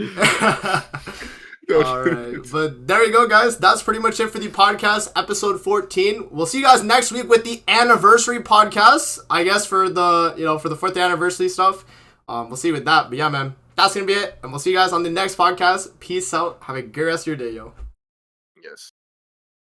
Alright, but there you go, guys. That's pretty much it for the podcast, episode 14. We'll see you guys next week with the anniversary podcast. I guess for the for the 4th anniversary stuff. We'll see you with that. But yeah, man. that's gonna be it, and we'll see you guys on the next podcast. Peace out. Have a good rest of your day, yo. Yes.